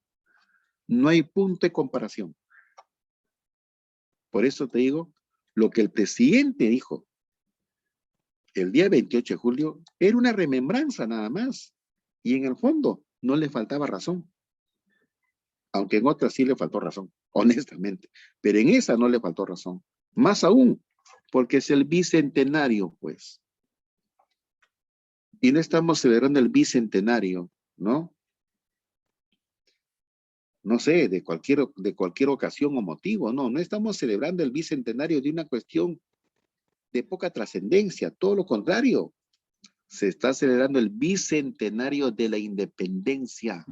No hay punto de comparación. Por eso te digo, lo que el presidente dijo el día 28 de julio era una remembranza nada más. Y en el fondo no le faltaba razón. Aunque en otras sí le faltó razón, honestamente. Pero en esa no le faltó razón. Más aún, porque es el bicentenario, pues. Y no estamos celebrando el bicentenario, ¿no? No sé, de cualquier ocasión o motivo, no estamos celebrando el bicentenario de una cuestión de poca trascendencia, todo lo contrario, se está celebrando el bicentenario de la independencia.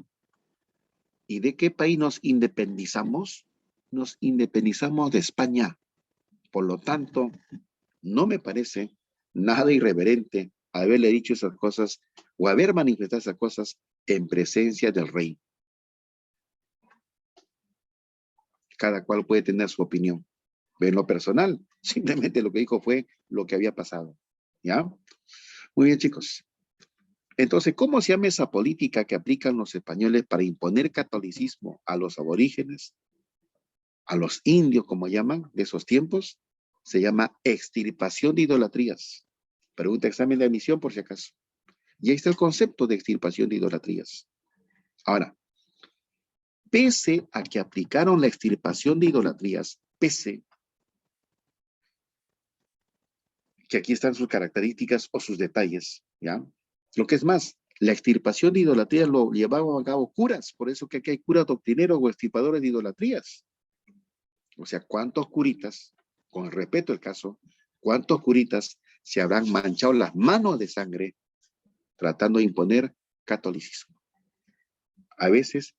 ¿Y de qué país nos independizamos? Nos independizamos de España. Por lo tanto, no me parece nada irreverente haberle dicho esas cosas o haber manifestado esas cosas en presencia del rey. Cada cual puede tener su opinión. Pero en lo personal, simplemente lo que dijo fue lo que había pasado. ¿Ya? Muy bien, chicos. Entonces, ¿cómo se llama esa política que aplican los españoles para imponer catolicismo a los aborígenes, a los indios, como llaman, de esos tiempos? Se llama extirpación de idolatrías. Pregunta examen de admisión, por si acaso. Y ahí está el concepto de extirpación de idolatrías. Ahora, pese a que aplicaron la extirpación de idolatrías, pese que aquí están sus características o sus detalles, ¿ya? Lo que es más, la extirpación de idolatrías lo llevaban a cabo curas, por eso que aquí hay curas doctrineros o extirpadores de idolatrías. O sea, ¿cuántos curitas, con el respeto del caso, cuántos curitas se habrán manchado las manos de sangre tratando de imponer catolicismo? A veces,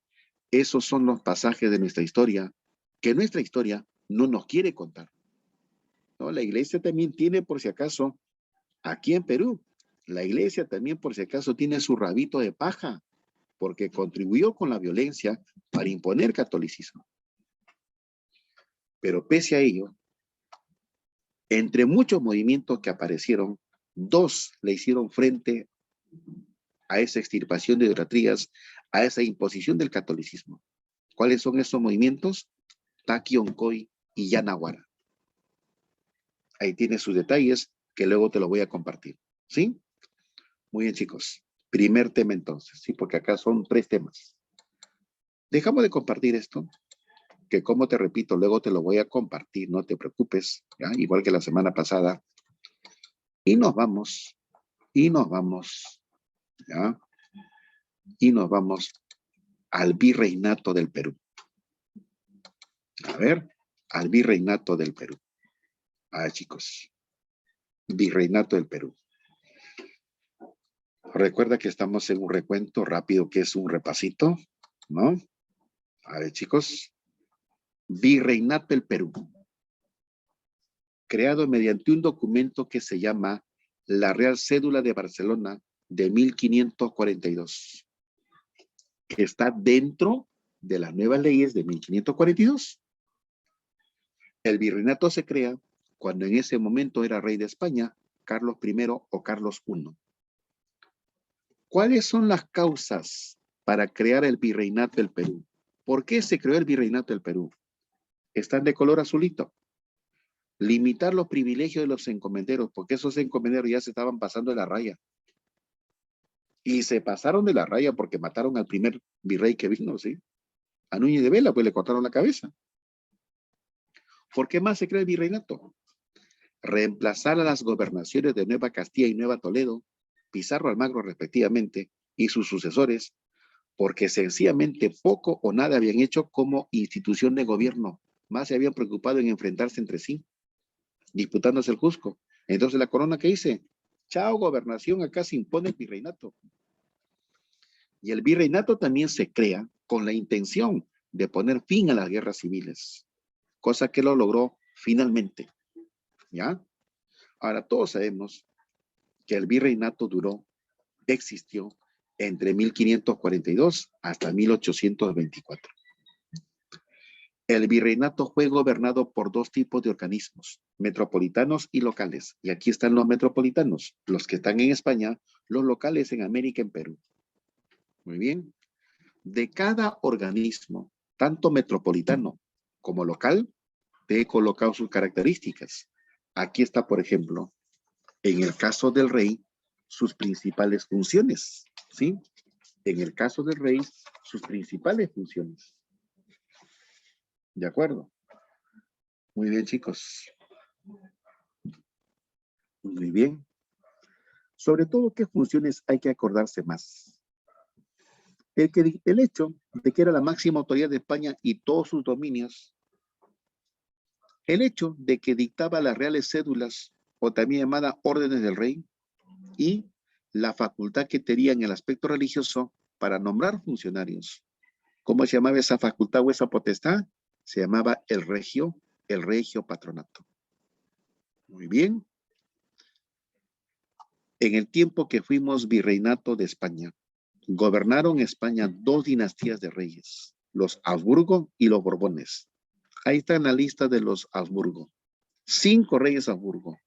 esos son los pasajes de nuestra historia que nuestra historia no nos quiere contar, ¿no? La iglesia también tiene, por si acaso, aquí en Perú, La iglesia también, por si acaso, tiene su rabito de paja, porque contribuyó con la violencia para imponer catolicismo. Pero pese a ello, entre muchos movimientos que aparecieron, dos le hicieron frente a esa extirpación de idolatrías, a esa imposición del catolicismo. ¿Cuáles son esos movimientos? Taki Oncoy y Yanaguara. Ahí tiene sus detalles que luego te lo voy a compartir. ¿Sí? Muy bien, chicos. Primer tema entonces, ¿sí? Porque acá son 3 temas. Dejamos de compartir esto, que como te repito, luego te lo voy a compartir, no te preocupes, ¿ya? Igual que la semana pasada. Y nos vamos, ¿ya? Y nos vamos al virreinato del Perú. A ver, al virreinato del Perú. Chicos, virreinato del Perú. Recuerda que estamos en un recuento rápido, que es un repasito, ¿no? A ver, chicos. Virreinato del Perú. Creado mediante un documento que se llama la Real Cédula de Barcelona de 1542, que está dentro de las nuevas leyes de 1542. El virreinato se crea cuando en ese momento era rey de España, Carlos I o Carlos I. ¿Cuáles son las causas para crear el virreinato del Perú? ¿Por qué se creó el virreinato del Perú? Están de color azulito. Limitar los privilegios de los encomenderos, porque esos encomenderos ya se estaban pasando de la raya. Y se pasaron de la raya porque mataron al primer virrey que vino, ¿sí? A Núñez de Vela, pues le cortaron la cabeza. ¿Por qué más se crea el virreinato? Reemplazar a las gobernaciones de Nueva Castilla y Nueva Toledo, Pizarro Almagro respectivamente, y sus sucesores, porque sencillamente poco o nada habían hecho como institución de gobierno. Más se habían preocupado en enfrentarse entre sí, disputándose el Cusco. Entonces la corona, ¿qué dice? Chao gobernación, acá se impone el virreinato. Y el virreinato también se crea con la intención de poner fin a las guerras civiles, cosa que lo logró finalmente. ¿Ya? Ahora todos sabemos que el virreinato existió entre 1542 hasta 1824. El virreinato fue gobernado por 2 tipos de organismos, metropolitanos y locales. Y aquí están los metropolitanos, los que están en España, los locales en América, en Perú. Muy bien. De cada organismo, tanto metropolitano como local, te he colocado sus características. Aquí está, por ejemplo, en el caso del rey, sus principales funciones, ¿sí? En el caso del rey, sus principales funciones. ¿De acuerdo? Muy bien, chicos. Muy bien. Sobre todo, ¿qué funciones hay que acordarse más? El hecho de que era la máxima autoridad de España y todos sus dominios, el hecho de que dictaba las reales cédulas, o también llamada órdenes del rey, y la facultad que tenía en el aspecto religioso para nombrar funcionarios. ¿Cómo se llamaba esa facultad o esa potestad? Se llamaba el regio patronato. Muy bien. En el tiempo que fuimos virreinato de España, gobernaron España 2 dinastías de reyes, los Habsburgo y los Borbones. Ahí está en la lista de los Habsburgo. 5 reyes Habsburgo,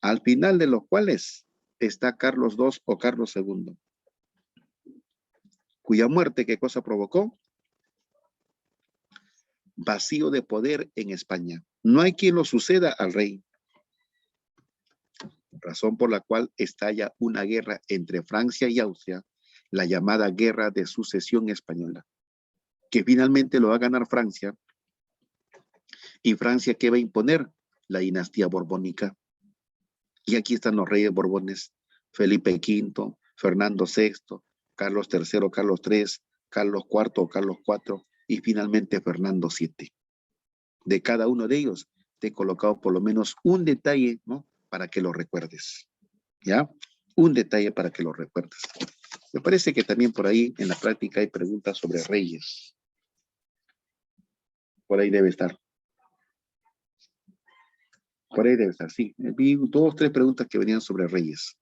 al final de los cuales está Carlos II o Carlos II, cuya muerte, ¿qué cosa provocó? Vacío de poder en España. No hay quien lo suceda al rey. Razón por la cual estalla una guerra entre Francia y Austria, la llamada Guerra de Sucesión Española, que finalmente lo va a ganar Francia. ¿Y Francia qué va a imponer? La dinastía borbónica. Y aquí están los reyes borbones: Felipe V, Fernando VI, Carlos III, Carlos III, Carlos IV o Carlos IV y finalmente Fernando VII. De cada uno de ellos te he colocado por lo menos un detalle, ¿no? Para que lo recuerdes. ¿Ya? Un detalle para que lo recuerdes. Me parece que también por ahí en la práctica hay preguntas sobre reyes. Por ahí debe estar. Por ahí debe estar, sí. Vi 2 o 3 preguntas que venían sobre reyes.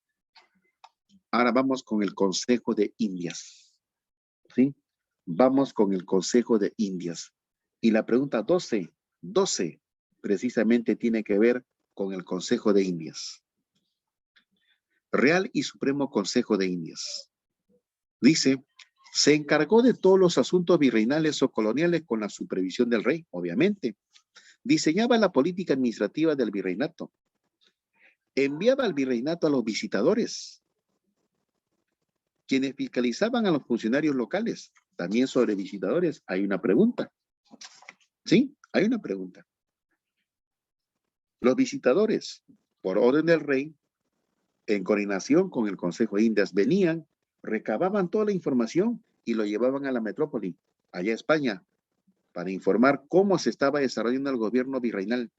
Ahora vamos con el Consejo de Indias. ¿Sí? Vamos con el Consejo de Indias. Y la pregunta 12, precisamente tiene que ver con el Consejo de Indias. Real y Supremo Consejo de Indias. Dice, se encargó de todos los asuntos virreinales o coloniales con la supervisión del rey, obviamente. Diseñaba la política administrativa del virreinato. Enviaba al virreinato a los visitadores, quienes fiscalizaban a los funcionarios locales. También sobre visitadores hay una pregunta. ¿Sí? Hay una pregunta. Los visitadores, por orden del rey, en coordinación con el Consejo de Indias, venían, recababan toda la información y lo llevaban a la metrópoli, allá a España, para informar cómo se estaba desarrollando el gobierno virreinal.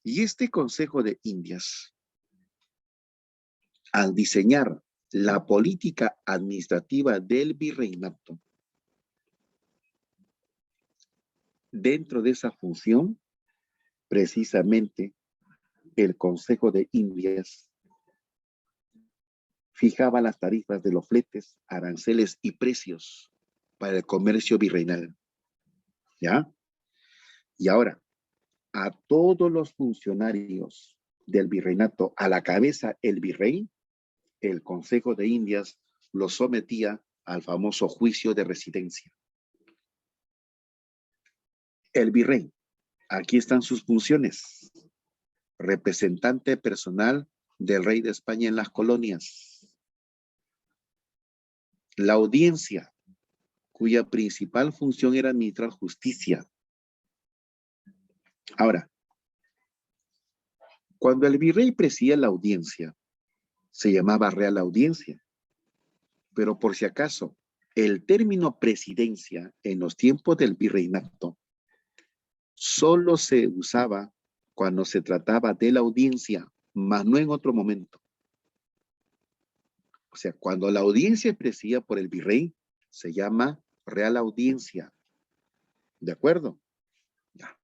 Y este Consejo de Indias, al diseñar la política administrativa del virreinato, dentro de esa función, precisamente, el Consejo de Indias fijaba las tarifas de los fletes, aranceles y precios para el comercio virreinal. ¿Ya? Y ahora, a todos los funcionarios del virreinato, a la cabeza el virrey, el Consejo de Indias los sometía al famoso juicio de residencia. El virrey, aquí están sus funciones. Representante personal del rey de España en las colonias. La audiencia, cuya principal función era administrar justicia. Ahora, cuando el virrey presidía la audiencia, se llamaba Real Audiencia. Pero por si acaso, el término presidencia en los tiempos del virreinato solo se usaba cuando se trataba de la audiencia, más no en otro momento. O sea, cuando la audiencia es presidida por el virrey, se llama Real Audiencia. ¿De acuerdo? Ya.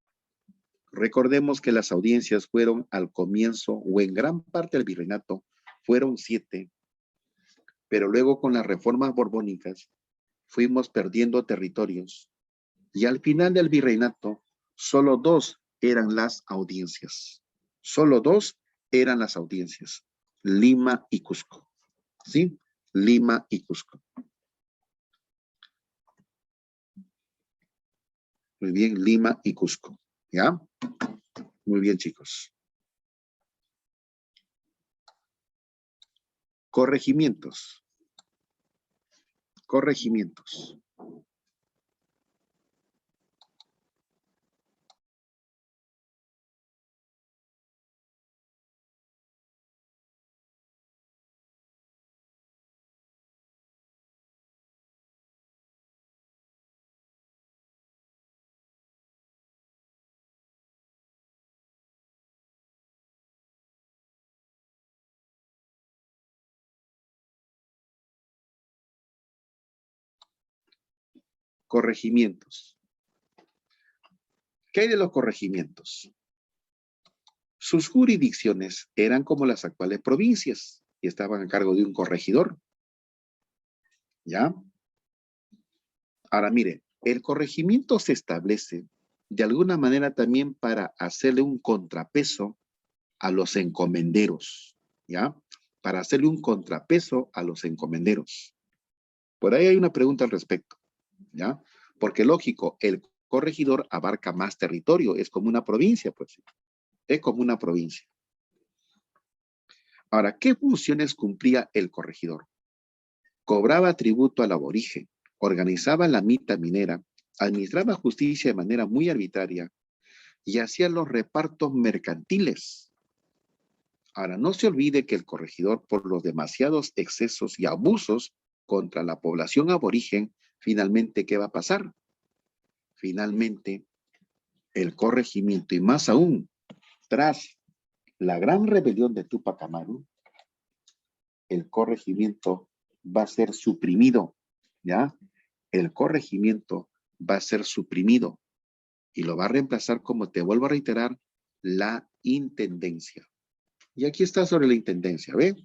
Recordemos que las audiencias fueron al comienzo o en gran parte del virreinato, fueron 7, pero luego con las reformas borbónicas fuimos perdiendo territorios y al final del virreinato solo 2 eran las audiencias. Solo 2 eran las audiencias, Lima y Cusco. ¿Sí? Lima y Cusco. Muy bien, Lima y Cusco. ¿Ya? Muy bien, chicos. Corregimientos. Corregimientos. Corregimientos. ¿Qué hay de los corregimientos? Sus jurisdicciones eran como las actuales provincias y estaban a cargo de un corregidor. ¿Ya? Ahora, mire, el corregimiento se establece de alguna manera también para hacerle un contrapeso a los encomenderos, ¿ya? Para hacerle un contrapeso a los encomenderos. Por ahí hay una pregunta al respecto, ¿ya? Porque lógico, el corregidor abarca más territorio, es como una provincia, pues. Es como una provincia. Ahora, ¿qué funciones cumplía el corregidor? Cobraba tributo al aborigen, organizaba la mita minera, administraba justicia de manera muy arbitraria y hacía los repartos mercantiles. Ahora, no se olvide que el corregidor, por los demasiados excesos y abusos contra la población aborigen, finalmente, ¿qué va a pasar? Finalmente, el corregimiento, y más aún, tras la gran rebelión de Túpac Amaru, el corregimiento va a ser suprimido, ¿ya? El corregimiento va a ser suprimido y lo va a reemplazar, como te vuelvo a reiterar, la intendencia. Y aquí está sobre la intendencia, ¿ve?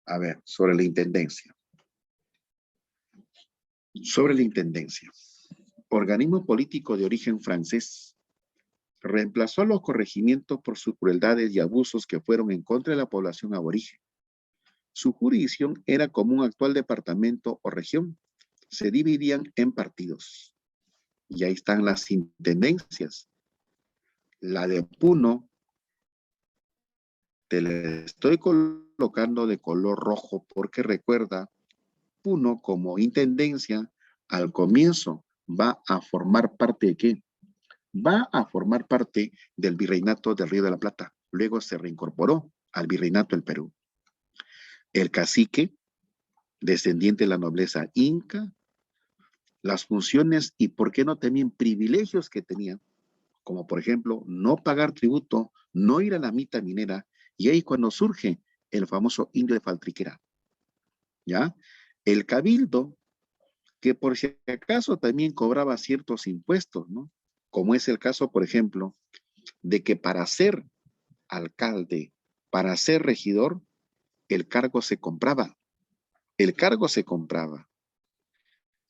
A ver, sobre la intendencia. Sobre la intendencia. Organismo político de origen francés. Reemplazó a los corregimientos por sus crueldades y abusos que fueron en contra de la población aborigen. Su jurisdicción era como un actual departamento o región. Se dividían en partidos. Y ahí están las intendencias. La de Puno, te la estoy colocando de color rojo porque recuerda, Puno como intendencia al comienzo va a formar parte de ¿qué? Va a formar parte del virreinato del Río de la Plata. Luego se reincorporó al virreinato del Perú. El cacique, descendiente de la nobleza inca, las funciones y por qué no también privilegios que tenía, como por ejemplo no pagar tributo, no ir a la mita minera, y ahí cuando surge el famoso indio de Faltriquera, ¿ya? El cabildo, que por si acaso también cobraba ciertos impuestos, ¿no? Como es el caso, por ejemplo, de que para ser alcalde, para ser regidor, el cargo se compraba, el cargo se compraba.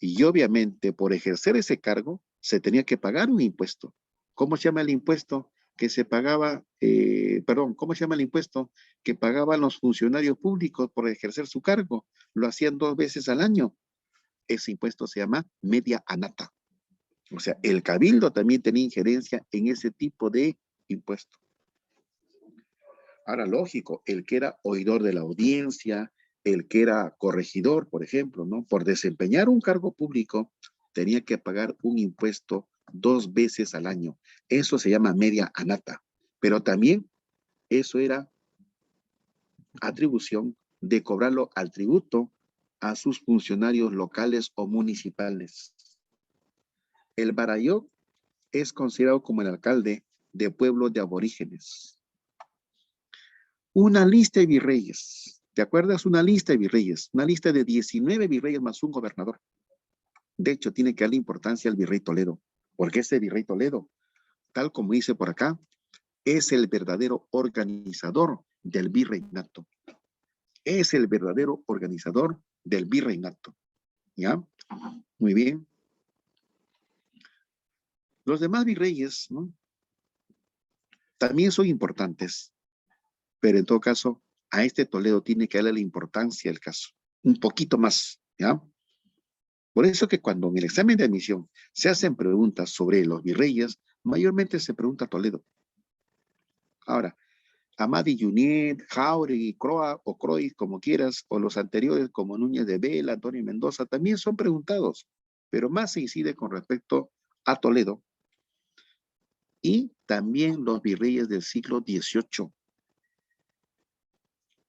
Y obviamente por ejercer ese cargo se tenía que pagar un impuesto. ¿Cómo se llama el impuesto que se pagaba, cómo se llama el impuesto que pagaban los funcionarios públicos por ejercer su cargo? Lo hacían 2 veces al año. Ese impuesto se llama media anata. O sea, el cabildo también tenía injerencia en ese tipo de impuesto. Ahora, lógico, el que era oidor de la audiencia, el que era corregidor, por ejemplo, ¿no? Por desempeñar un cargo público, tenía que pagar un impuesto 2 veces al año. Eso se llama media anata. Pero también eso era atribución de cobrarlo al tributo a sus funcionarios locales o municipales. El Barayó es considerado como el alcalde de pueblos de aborígenes. Una lista de virreyes. ¿Te acuerdas? Una lista de virreyes. Una lista de 19 virreyes más un gobernador. De hecho, tiene que darle importancia al virrey Toledo, porque ese virrey Toledo, tal como dice por acá, es el verdadero organizador del virreinato. Es el verdadero organizador del virreinato. ¿Ya? Muy bien. Los demás virreyes, ¿no? También son importantes, pero en todo caso, a este Toledo tiene que darle la importancia del caso. Un poquito más, ¿ya? Por eso que cuando en el examen de admisión se hacen preguntas sobre los virreyes, mayormente se pregunta Toledo. Ahora, Amadi Junet, Jauregui, Croa o Croix, como quieras, o los anteriores como Núñez de Vela, Antonio Mendoza, también son preguntados, pero más se incide con respecto a Toledo y también los virreyes del siglo XVIII.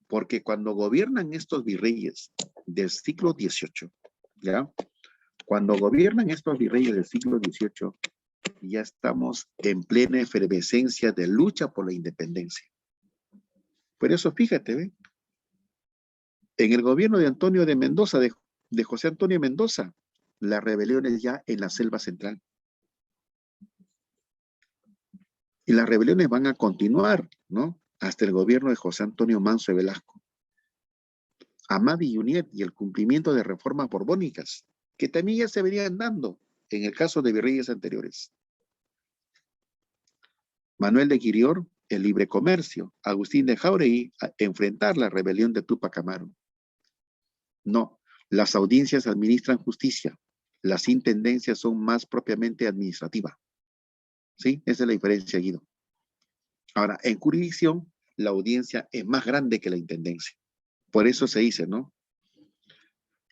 Porque cuando gobiernan estos virreyes del siglo XVIII, ¿ya? Cuando gobiernan estos virreyes del siglo XVIII, ya estamos en plena efervescencia de lucha por la independencia. Por eso, fíjate, ¿ve? En el gobierno de Antonio de Mendoza, de José Antonio Mendoza, las rebeliones ya en la selva central. Y las rebeliones van a continuar, ¿no? Hasta el gobierno de José Antonio Manso de Velasco. Amadi Junet y el cumplimiento de reformas borbónicas, que también ya se venían dando en el caso de virreyes anteriores. Manuel de Quirior, el libre comercio. Agustín de Jauregui, enfrentar la rebelión de Túpac Amaru. No, las audiencias administran justicia. Las intendencias son más propiamente administrativas. ¿Sí? Esa es la diferencia, Guido. Ahora, en jurisdicción, la audiencia es más grande que la intendencia. Por eso se dice, ¿no?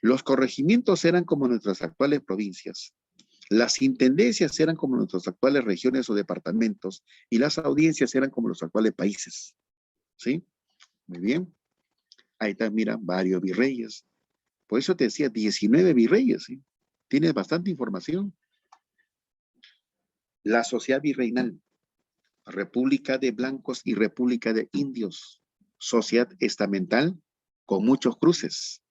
Los corregimientos eran como nuestras actuales provincias. Las intendencias eran como nuestras actuales regiones o departamentos y las audiencias eran como los actuales países. ¿Sí? Muy bien. Ahí está, mira, varios virreyes. Por eso te decía 19 virreyes. ¿Sí? Tienes bastante información. La sociedad virreinal, República de Blancos y República de Indios, sociedad estamental con muchos cruces.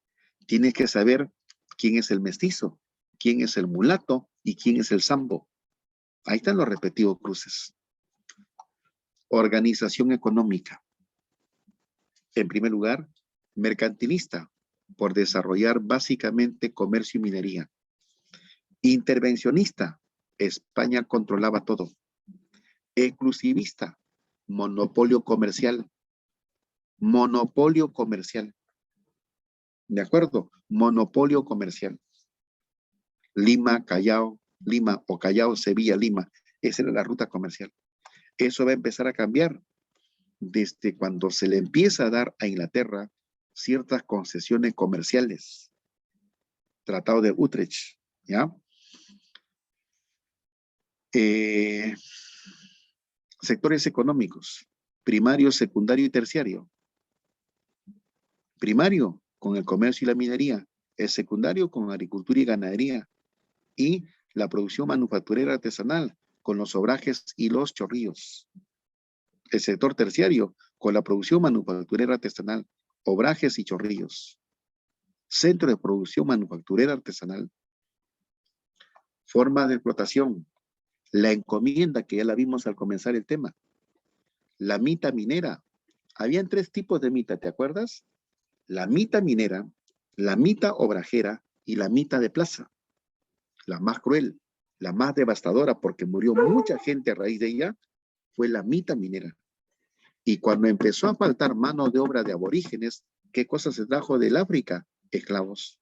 Tienes que saber quién es el mestizo, quién es el mulato y quién es el sambo. Ahí están los respectivos cruces. Organización económica. En primer lugar, mercantilista, por desarrollar básicamente comercio y minería. Intervencionista, España controlaba todo. Exclusivista, monopolio comercial. Monopolio comercial. ¿De acuerdo? Monopolio comercial. Lima, Callao, Lima o Callao, Sevilla, Lima. Esa era la ruta comercial. Eso va a empezar a cambiar desde cuando se le empieza a dar a Inglaterra ciertas concesiones comerciales. Tratado de Utrecht, ¿ya? Sectores económicos, primario, secundario y terciario. Primario, con el comercio y la minería. El secundario, con agricultura y ganadería. Y la producción manufacturera artesanal, con los obrajes y los chorrillos. El sector terciario, con la producción manufacturera artesanal, obrajes y chorrillos. Centro de producción manufacturera artesanal. Formas de explotación. La encomienda, que ya la vimos al comenzar el tema. La mita minera. Habían 3 tipos de mita, ¿te acuerdas? La mita minera, la mita obrajera y la mita de plaza. La más cruel, la más devastadora, porque murió mucha gente a raíz de ella, fue la mita minera. Y cuando empezó a faltar mano de obra de aborígenes, ¿qué cosa se trajo del África? Esclavos.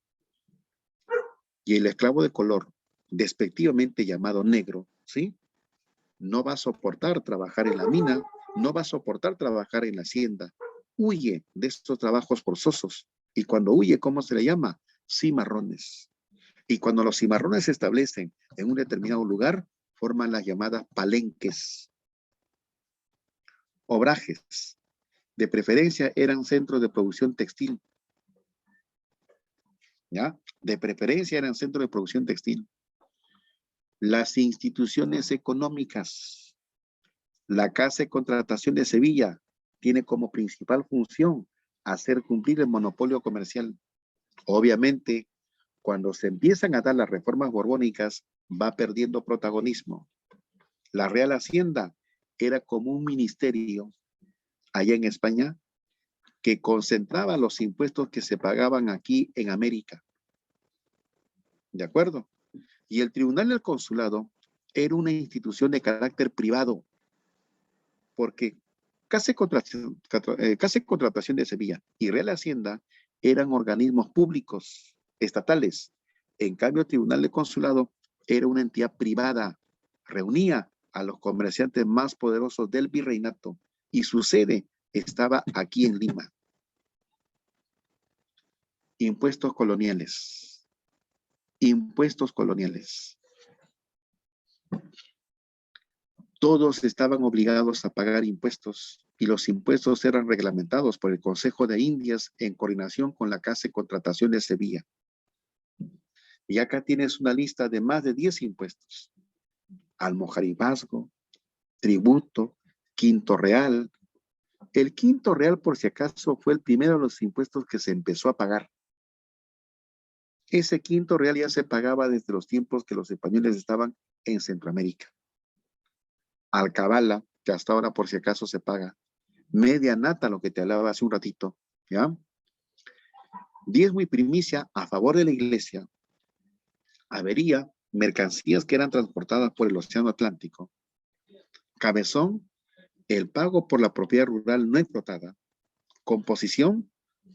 Y el esclavo de color, despectivamente llamado negro, ¿sí? No va a soportar trabajar en la mina, no va a soportar trabajar en la hacienda. Huye de estos trabajos forzosos. Y cuando huye, ¿cómo se le llama? Cimarrones. Y cuando los cimarrones se establecen en un determinado lugar, forman las llamadas palenques. Obrajes. De preferencia eran centros de producción textil. ¿Ya? De preferencia eran centros de producción textil. Las instituciones económicas. La Casa de Contratación de Sevilla tiene como principal función hacer cumplir el monopolio comercial. Obviamente, cuando se empiezan a dar las reformas borbónicas, va perdiendo protagonismo. La Real Hacienda era como un ministerio allá en España que concentraba los impuestos que se pagaban aquí en América. ¿De acuerdo? Y el Tribunal del Consulado era una institución de carácter privado, porque Casa de Contratación de Sevilla y Real Hacienda eran organismos públicos, estatales. En cambio, el Tribunal de Consulado era una entidad privada, reunía a los comerciantes más poderosos del virreinato y su sede estaba aquí en Lima. Impuestos coloniales. Impuestos coloniales. Todos estaban obligados a pagar impuestos y los impuestos eran reglamentados por el Consejo de Indias en coordinación con la Casa de Contratación de Sevilla. Y acá tienes una lista de más de 10 impuestos. Almojaribazgo, tributo, quinto real. El quinto real, por si acaso, fue el primero de los impuestos que se empezó a pagar. Ese quinto real ya se pagaba desde los tiempos que los españoles estaban en Centroamérica. Alcabala, que hasta ahora por si acaso se paga. Media nata, lo que te hablaba hace un ratito, ¿ya? Diezmo y primicia a favor de la iglesia. Avería, mercancías que eran transportadas por el Océano Atlántico. Cabezón, el pago por la propiedad rural no explotada. Composición,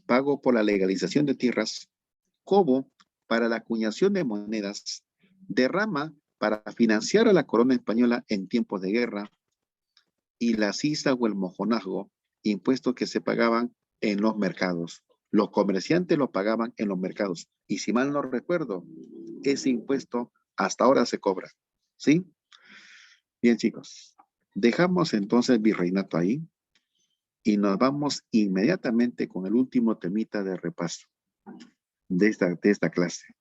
pago por la legalización de tierras. Cobo, para la acuñación de monedas. Derrama, para financiar a la corona española en tiempos de guerra. Y la sisa o el mojonazgo, impuestos que se pagaban en los mercados. Los comerciantes lo pagaban en los mercados. Y si mal no recuerdo, ese impuesto hasta ahora se cobra. ¿Sí? Bien, chicos. Dejamos entonces el virreinato ahí y nos vamos inmediatamente con el último temita de repaso de esta clase.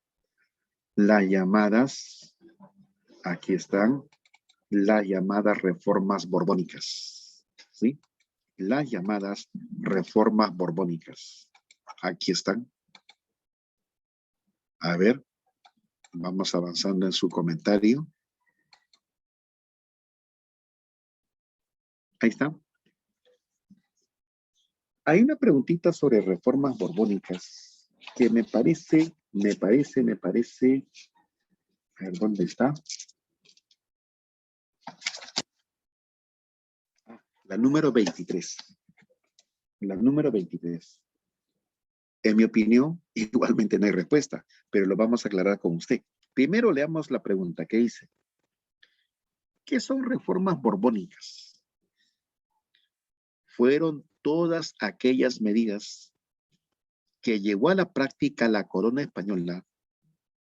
Las llamadas, aquí están, las llamadas reformas borbónicas. ¿Sí? Las llamadas reformas borbónicas. Aquí están. A ver, vamos avanzando en su comentario. Ahí está. Hay una preguntita sobre reformas borbónicas que me parece, a ver, ¿dónde está? La número 23. La número 23. En mi opinión, igualmente no hay respuesta, pero lo vamos a aclarar con usted. Primero leamos la pregunta que hice. ¿Qué son reformas borbónicas? Fueron todas aquellas medidas que llevó a la práctica la corona española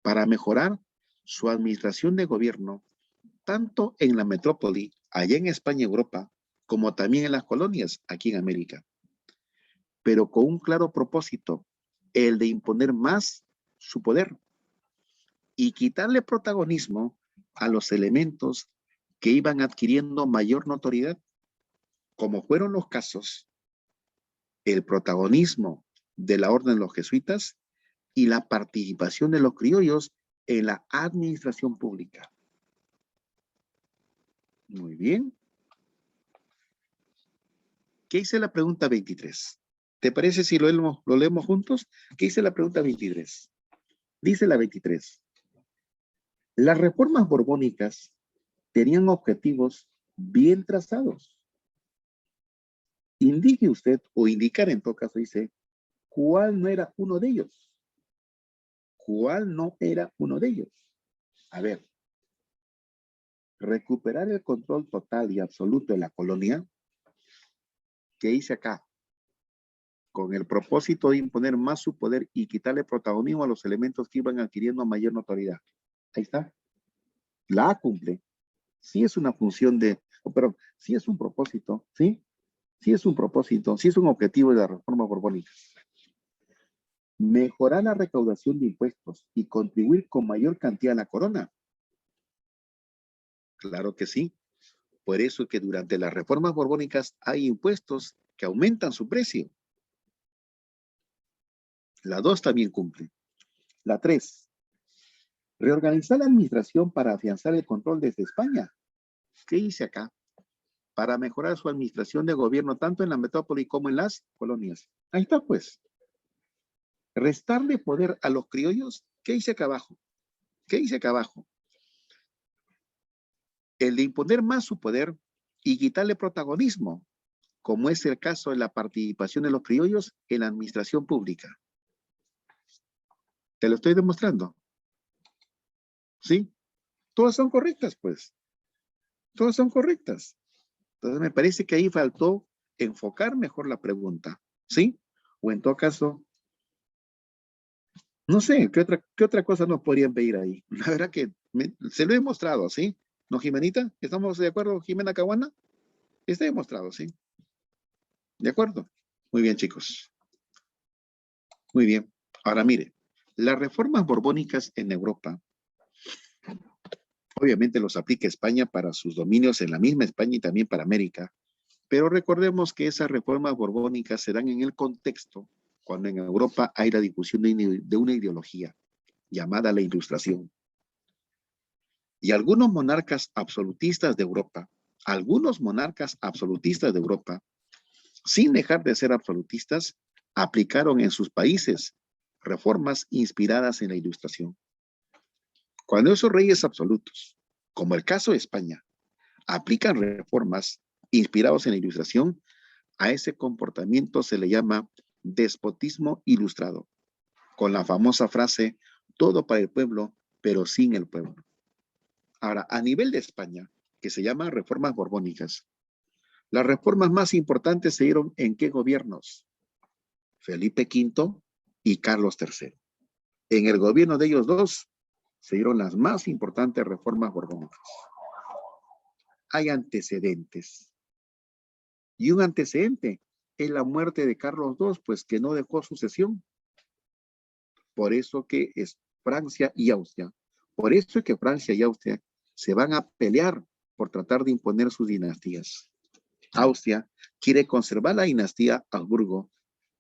para mejorar su administración de gobierno, tanto en la metrópoli, allá en España y Europa, como también en las colonias, aquí en América, pero con un claro propósito, el de imponer más su poder y quitarle protagonismo a los elementos que iban adquiriendo mayor notoriedad, como fueron los casos, el protagonismo de la orden de los jesuitas y la participación de los criollos en la administración pública. Muy bien. ¿Qué dice la pregunta 23? ¿Te parece si lo leemos juntos? ¿Qué dice la pregunta 23? Dice la 23. Las reformas borbónicas tenían objetivos bien trazados. Indique usted, o indicar en todo caso, dice, ¿cuál no era uno de ellos? ¿Cuál no era uno de ellos? A ver, recuperar el control total y absoluto de la colonia, ¿qué dice acá? Con el propósito de imponer más su poder y quitarle protagonismo a los elementos que iban adquiriendo mayor notoriedad. Ahí está. La A cumple. Sí es una función de, pero sí es un propósito, ¿sí? Sí es un propósito, sí es un objetivo de la reforma borbónica. Mejorar la recaudación de impuestos y contribuir con mayor cantidad a la corona. Claro que sí. Por eso es que durante las reformas borbónicas hay impuestos que aumentan su precio. La 2 también cumple. La 3. Reorganizar la administración para afianzar el control desde España. ¿Qué dice acá? Para mejorar su administración de gobierno tanto en la metrópoli como en las colonias. Ahí está pues. Restarle poder a los criollos. ¿Qué dice acá abajo? ¿Qué dice acá abajo? El de imponer más su poder y quitarle protagonismo, como es el caso de la participación de los criollos en la administración pública. Te lo estoy demostrando. ¿Sí? Todas son correctas, pues. Todas son correctas. Entonces me parece que ahí faltó enfocar mejor la pregunta. ¿Sí? O en todo caso, no sé, ¿qué otra cosa nos podrían pedir ahí? La verdad que se lo he mostrado, ¿sí? ¿No, Jimenita? ¿Estamos de acuerdo, Jimena Caguana? Está demostrado, ¿sí? ¿De acuerdo? Muy bien, chicos. Muy bien. Ahora mire, las reformas borbónicas en Europa, obviamente los aplica España para sus dominios en la misma España y también para América, pero recordemos que esas reformas borbónicas se dan en el contexto cuando en Europa hay la difusión de una ideología llamada la Ilustración. Y algunos monarcas absolutistas de Europa, sin dejar de ser absolutistas, aplicaron en sus países reformas inspiradas en la Ilustración. Cuando esos reyes absolutos, como el caso de España, aplican reformas inspirados en la Ilustración, a ese comportamiento se le llama despotismo ilustrado, con la famosa frase, todo para el pueblo, pero sin el pueblo. Ahora, a nivel de España, que se llama reformas borbónicas, las reformas más importantes se dieron en qué gobiernos? Felipe V y Carlos III. En el gobierno de ellos dos se dieron las más importantes reformas borbónicas. Hay antecedentes. Y un antecedente es la muerte de Carlos II, pues que no dejó sucesión. Por eso que es Francia y Austria. Por eso es que Francia y Austria se van a pelear por tratar de imponer sus dinastías. Austria quiere conservar la dinastía Habsburgo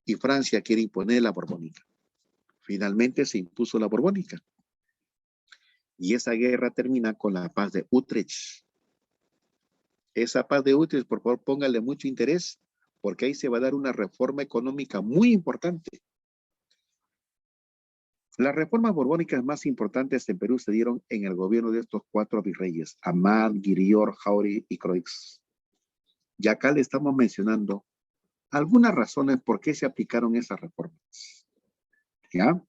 y Francia quiere imponer la borbónica. Finalmente se impuso la borbónica. Y esa guerra termina con la paz de Utrecht. Esa paz de Utrecht, por favor, póngale mucho interés, porque ahí se va a dar una reforma económica muy importante. Las reformas borbónicas más importantes en Perú se dieron en el gobierno de estos 4 virreyes, Amat, Guirior, Jáuregui y Croix. Y acá le estamos mencionando algunas razones por qué se aplicaron esas reformas. ¿Ya?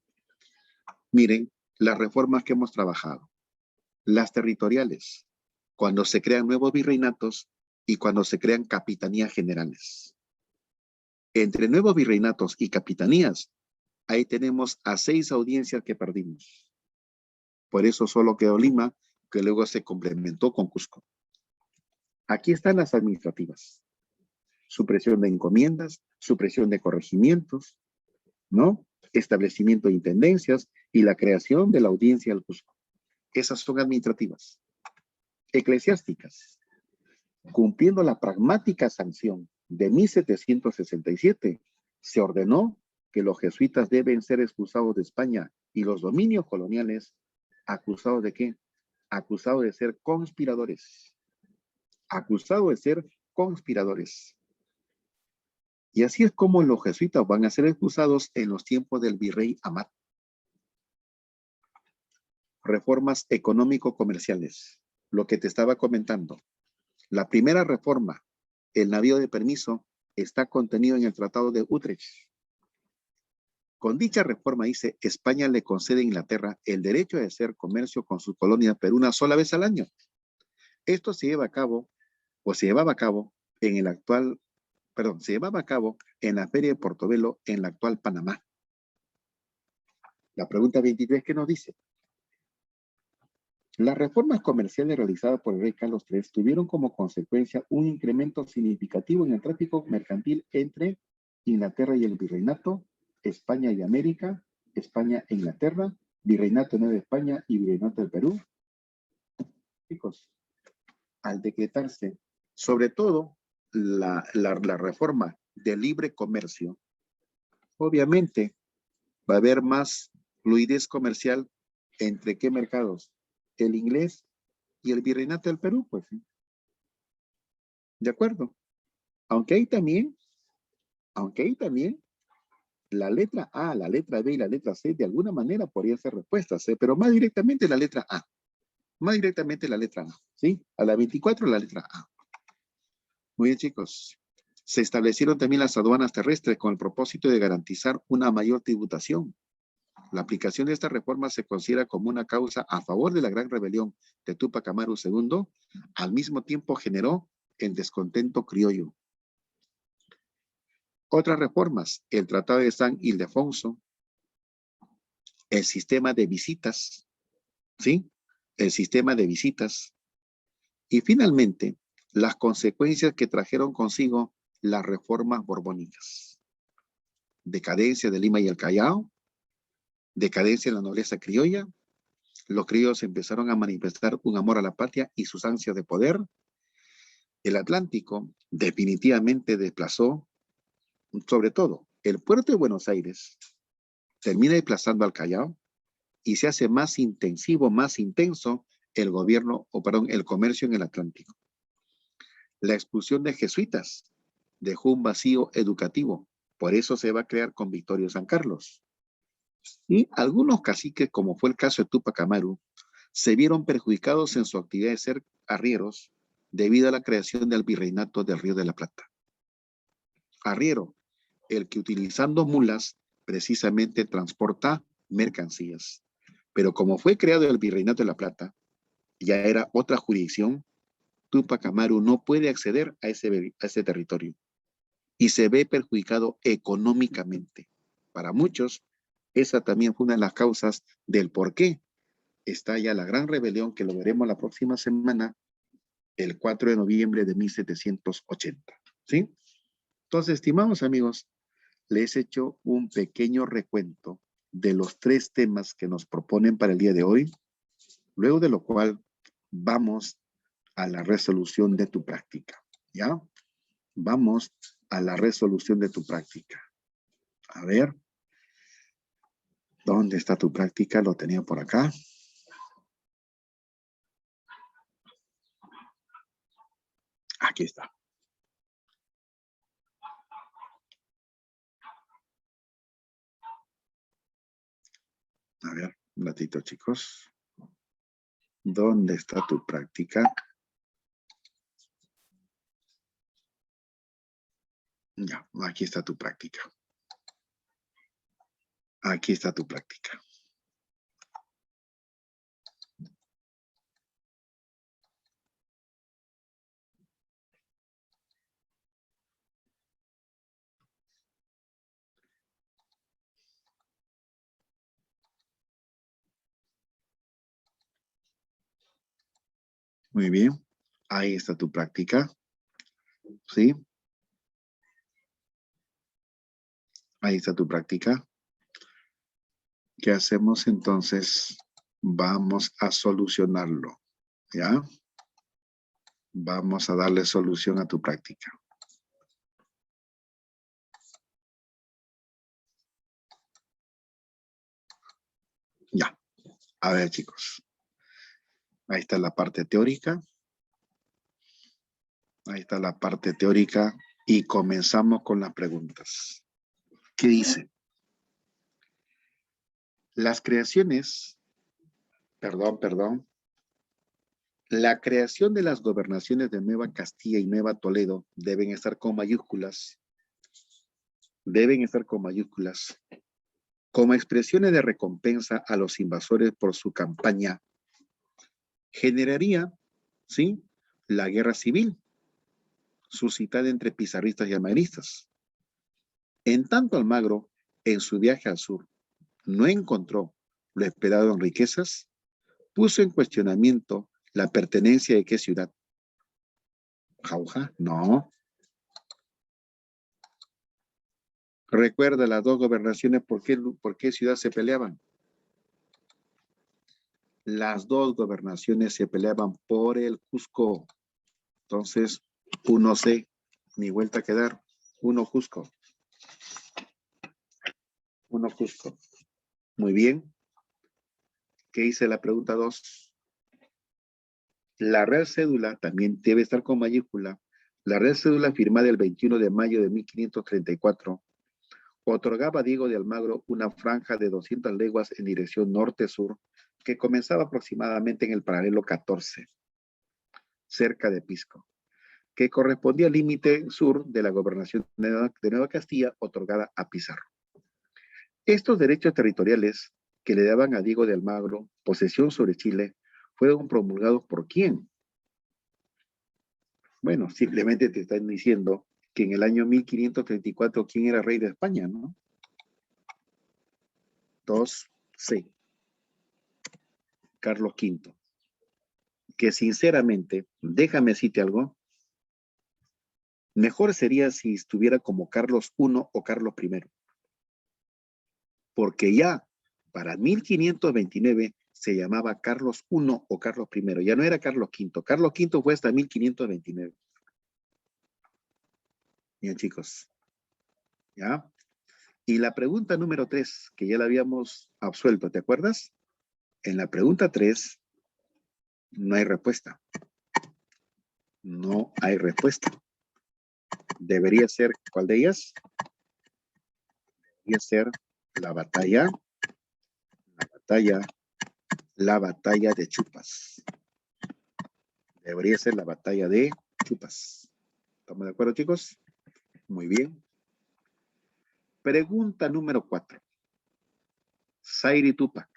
Miren, las reformas que hemos trabajado. Las territoriales, cuando se crean nuevos virreinatos y cuando se crean capitanías generales. Entre nuevos virreinatos y capitanías, ahí tenemos a 6 audiencias que perdimos. Por eso solo quedó Lima, que luego se complementó con Cusco. Aquí están las administrativas. Supresión de encomiendas, supresión de corregimientos, ¿no? Establecimiento de intendencias y la creación de la audiencia del Cusco. Esas son administrativas. Eclesiásticas. Cumpliendo la pragmática sanción de 1767, se ordenó que los jesuitas deben ser expulsados de España y los dominios coloniales, ¿acusados de qué? Acusados de ser conspiradores. Acusados de ser conspiradores. Y así es como los jesuitas van a ser expulsados en los tiempos del virrey Amat. Reformas económico-comerciales. Lo que te estaba comentando. La primera reforma, el navío de permiso, está contenido en el Tratado de Utrecht. Con dicha reforma dice, España le concede a Inglaterra el derecho de hacer comercio con sus colonias, pero una sola vez al año. Esto se lleva a cabo, o se llevaba a cabo en el actual, perdón, se llevaba a cabo en la Feria de Portobelo, en la actual Panamá. La pregunta 23, ¿qué nos dice? Las reformas comerciales realizadas por el rey Carlos III tuvieron como consecuencia un incremento significativo en el tráfico mercantil entre Inglaterra y el virreinato, España y América, España e Inglaterra, virreinato de Nueva España y virreinato del Perú. Chicos, al decretarse, sobre todo la reforma de libre comercio, obviamente va a haber más fluidez comercial entre qué mercados, el inglés y el virreinato del Perú, pues sí. ¿De acuerdo? Aunque ahí también, la letra A, la letra B y la letra C de alguna manera podrían ser respuestas, ¿eh? Pero más directamente la letra A. Más directamente la letra A, ¿sí? A la 24 la letra A. Muy bien, chicos. Se establecieron también las aduanas terrestres con el propósito de garantizar una mayor tributación. La aplicación de esta reforma se considera como una causa a favor de la gran rebelión de Túpac Amaru II, al mismo tiempo generó el descontento criollo. Otras reformas, el Tratado de San Ildefonso, el sistema de visitas, ¿sí? El sistema de visitas. Y finalmente, las consecuencias que trajeron consigo las reformas borbónicas. Decadencia de Lima y el Callao, decadencia de la nobleza criolla, los criollos empezaron a manifestar un amor a la patria y sus ansias de poder. El Atlántico definitivamente desplazó, sobre todo, el puerto de Buenos Aires termina desplazando al Callao y se hace más intensivo, más intenso el gobierno, o perdón, el comercio en el Atlántico. La expulsión de jesuitas dejó un vacío educativo, por eso se va a crear con Victorio San Carlos. Y algunos caciques, como fue el caso de Túpac Amaru, se vieron perjudicados en su actividad de ser arrieros debido a la creación del virreinato del Río de la Plata. Arriero, el que utilizando mulas precisamente transporta mercancías. Pero como fue creado el Virreinato de la Plata, ya era otra jurisdicción, Túpac Amaru no puede acceder a ese territorio y se ve perjudicado económicamente. Para muchos, esa también fue una de las causas del por qué está ya la gran rebelión, que lo veremos la próxima semana, el 4 de noviembre de 1780. ¿Sí? Entonces, estimados amigos, les he hecho un pequeño recuento de los 3 temas que nos proponen para el día de hoy, luego de lo cual vamos a la resolución de tu práctica, ¿ya? Vamos a la resolución de tu práctica. A ver, ¿dónde está tu práctica? Lo tenía por acá. Aquí está. A ver, un ratito, chicos. ¿Dónde está tu práctica? Ya, aquí está tu práctica. Aquí está tu práctica. Muy bien. Ahí está tu práctica. ¿Sí? Ahí está tu práctica. ¿Qué hacemos entonces? Vamos a solucionarlo. ¿Ya? Vamos a darle solución a tu práctica. Ya. A ver, chicos. Ahí está la parte teórica. Ahí está la parte teórica. Y comenzamos con las preguntas. ¿Qué dice? Las creaciones, perdón. La creación de las gobernaciones de Nueva Castilla y Nueva Toledo deben estar con mayúsculas. Deben estar con mayúsculas. Como expresiones de recompensa a los invasores por su campaña, generaría, ¿sí?, la guerra civil suscitada entre pizarristas y almagristas. En tanto Almagro, en su viaje al sur, no encontró lo esperado en riquezas, puso en cuestionamiento la pertenencia de qué ciudad. Jauja, no. Recuerda las dos gobernaciones, ¿por qué ciudad se peleaban? Las dos gobernaciones se peleaban por el Cusco. Entonces, 1C, ni vuelta a quedar. 1 Cusco. 1 Cusco. Muy bien. ¿Qué dice la pregunta 2? La Real Cédula también debe estar con mayúscula. La Real Cédula firmada el 21 de mayo de 1534 otorgaba a Diego de Almagro una franja de 200 leguas en dirección norte-sur que comenzaba aproximadamente en el paralelo 14, cerca de Pisco, que correspondía al límite sur de la gobernación de Nueva Castilla otorgada a Pizarro. Estos derechos territoriales que le daban a Diego de Almagro posesión sobre Chile fueron promulgados ¿por quién? Bueno, simplemente te están diciendo que en el año 1534, ¿quién era rey de España, no? 2C. Carlos V. Que sinceramente, déjame decirte algo, mejor sería si estuviera como Carlos I o Carlos I. Porque ya para 1529 se llamaba Carlos I o Carlos I. Ya no era Carlos V. Carlos V fue hasta 1529. Bien, chicos. ¿Ya? Y la pregunta número 3, que ya la habíamos absuelto, ¿te acuerdas? En la pregunta 3 no hay respuesta. No hay respuesta. Debería ser, ¿cuál de ellas? Debería ser la batalla de Chupas. Debería ser la batalla de Chupas. ¿Estamos de acuerdo, chicos? Muy bien. Pregunta número 4. Zaire Tupac.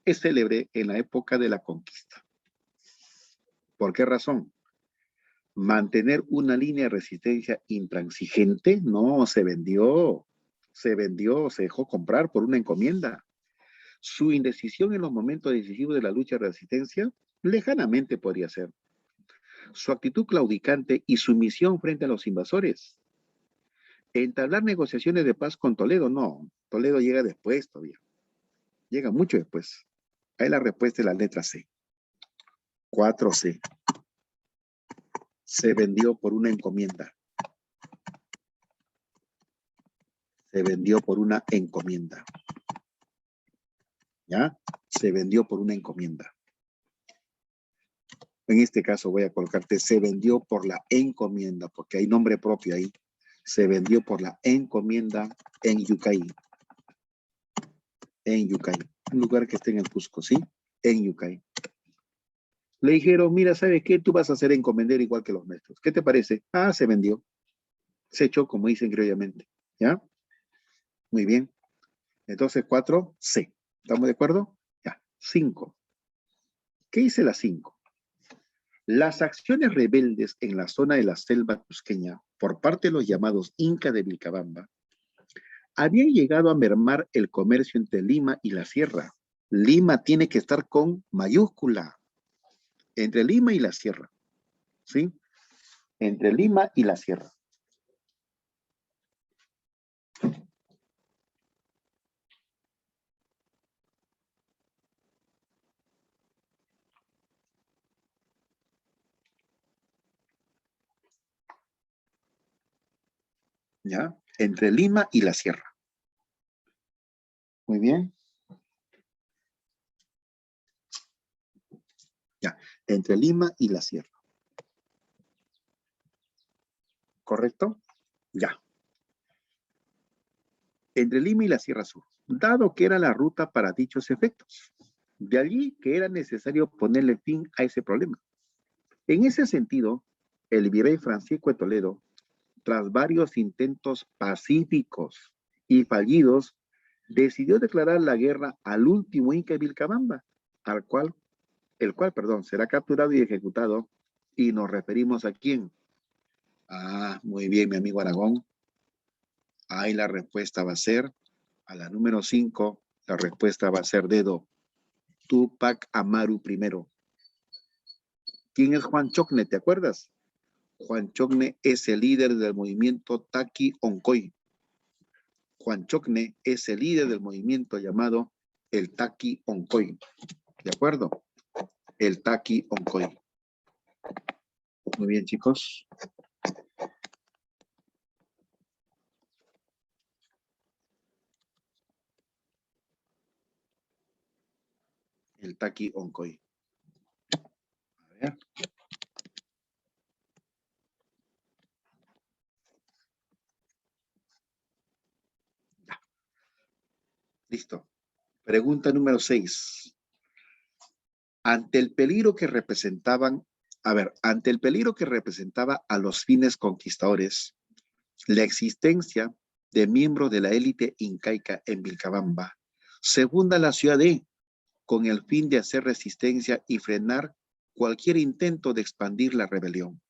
Es célebre en la época de la conquista. ¿Por qué razón? Mantener una línea de resistencia intransigente, no, se vendió, se dejó comprar por una encomienda. Su indecisión en los momentos decisivos de la lucha de resistencia, lejanamente podría ser. Su actitud claudicante y sumisión frente a los invasores. Entablar negociaciones de paz con Toledo, no, Toledo llega después todavía, llega mucho después. Ahí la respuesta es la letra C. 4C. Se vendió por una encomienda. Se vendió por una encomienda. ¿Ya? Se vendió por una encomienda. En este caso voy a colocarte, se vendió por la encomienda, porque hay nombre propio ahí. Se vendió por la encomienda en Yucay. En Yucay. Un lugar que esté en el Cusco, ¿sí? En Yucay. Le dijeron, mira, ¿sabes qué? Tú vas a ser encomendero igual que los nuestros. ¿Qué te parece? Ah, se vendió. Se echó, como dicen criollamente. ¿Ya? Muy bien. Entonces, 4C. ¿Estamos de acuerdo? Ya. 5. ¿Qué dice la 5? Las acciones rebeldes en la zona de la selva cusqueña por parte de los llamados Inca de Vilcabamba habían llegado a mermar el comercio entre Lima y la sierra. Lima tiene que estar con mayúscula. Entre Lima y la sierra. ¿Sí? Entre Lima y la sierra. ¿Ya? Entre Lima y la sierra. Muy bien. Ya. Entre Lima y la sierra. ¿Correcto? Ya. Entre Lima y la Sierra Sur, dado que era la ruta para dichos efectos. De allí que era necesario ponerle fin a ese problema. En ese sentido, el virrey Francisco de Toledo, tras varios intentos pacíficos y fallidos, decidió declarar la guerra al último Inca de Vilcabamba, el cual, será capturado y ejecutado, y nos referimos a quién. Ah, muy bien, mi amigo Aragón. Ahí la respuesta va a ser, a la número 5, la respuesta va a ser dedo. Tupac Amaru I. ¿Quién es Juan Chocne? ¿Te acuerdas? Juan Chocne es el líder del movimiento Taki Oncoy. Juan Chocne es el líder del movimiento llamado el Taki Oncoy. ¿De acuerdo? El Taki Oncoy. Muy bien, chicos. El Taki Oncoy. A ver. Ya. Listo. Pregunta número 6. Ante el peligro que representaba a los fines conquistadores, la existencia de miembros de la élite incaica en Vilcabamba, se funda la ciudad con el fin de hacer resistencia y frenar cualquier intento de expandir la rebelión.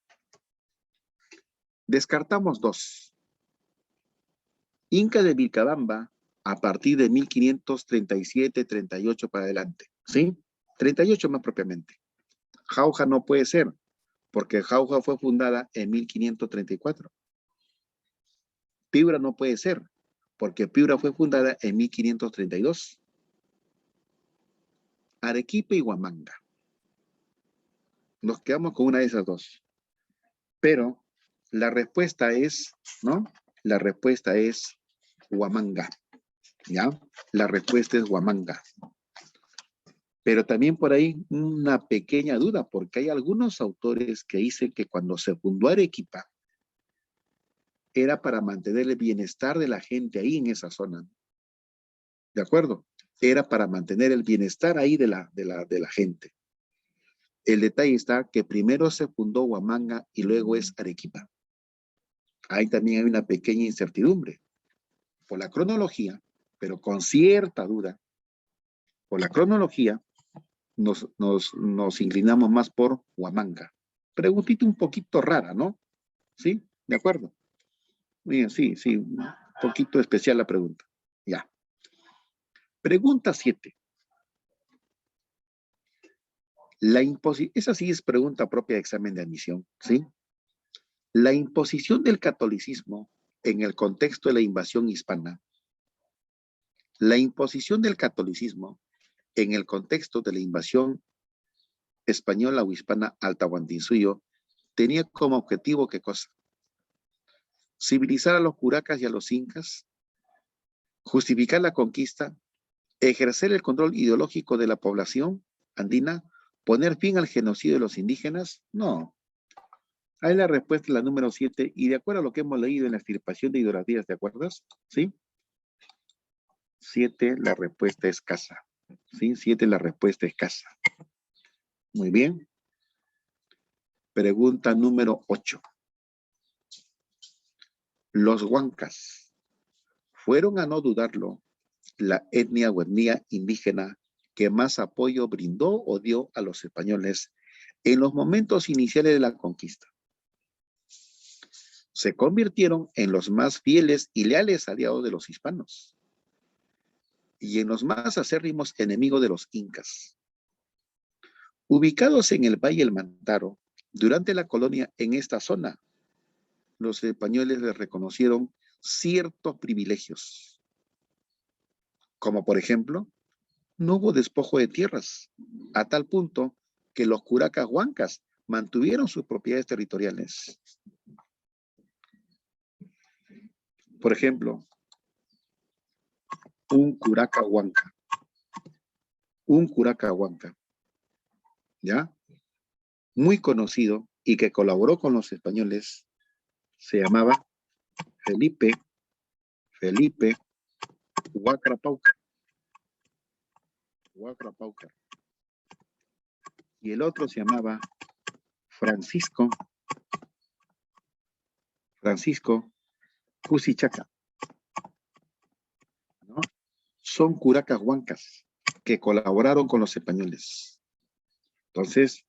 Descartamos 2. Inca de Vilcabamba a partir de 1537-38 para adelante, ¿sí? 38 más propiamente. Jauja no puede ser, porque Jauja fue fundada en 1534. Piura no puede ser, porque Piura fue fundada en 1532. Arequipa y Huamanga. Nos quedamos con una de esas dos. Pero la respuesta es, ¿no? La respuesta es Huamanga. ¿Ya? La respuesta es Huamanga. Pero también por ahí una pequeña duda, porque hay algunos autores que dicen que cuando se fundó Arequipa, era para mantener el bienestar de la gente ahí en esa zona. ¿De acuerdo? Era para mantener el bienestar ahí de la gente. El detalle está que primero se fundó Huamanga y luego es Arequipa. Ahí también hay una pequeña incertidumbre. Por la cronología, pero con cierta duda, por la cronología, nos inclinamos más por Huamanga. Preguntita un poquito rara, ¿no? ¿Sí? ¿De acuerdo? Bien, sí, un poquito especial la pregunta. Ya. Pregunta 7. Esa sí es pregunta propia de examen de admisión, ¿sí? La imposición del catolicismo en el contexto de la invasión hispana. La imposición del catolicismo en el contexto de la invasión española o hispana al Tahuantinsuyo tenía como objetivo ¿qué cosa? Civilizar a los curacas y a los incas, justificar la conquista, ejercer el control ideológico de la población andina ¿Poner fin al genocidio de los indígenas? No. Ahí la respuesta es la número 7, y de acuerdo a lo que hemos leído en la extirpación de idolatrías, ¿te acuerdas? ¿Sí? 7, la respuesta es casa. ¿Sí? 7, la respuesta es casa. Muy bien. Pregunta número 8. Los huancas fueron, a no dudarlo, la etnia o etnia indígena que más apoyo brindó o dio a los españoles en los momentos iniciales de la conquista. Se convirtieron en los más fieles y leales aliados de los hispanos y en los más acérrimos enemigos de los incas. Ubicados en el Valle del Mantaro, durante la colonia en esta zona, los españoles les reconocieron ciertos privilegios, como por ejemplo, no hubo despojo de tierras, a tal punto que los curacas huancas mantuvieron sus propiedades territoriales. Por ejemplo, un curaca huanca, ¿ya? Muy conocido y que colaboró con los españoles, se llamaba Felipe Huacrapauca. Y el otro se llamaba Francisco Cusichaca, ¿no? Son curacas huancas que colaboraron con los españoles. Entonces,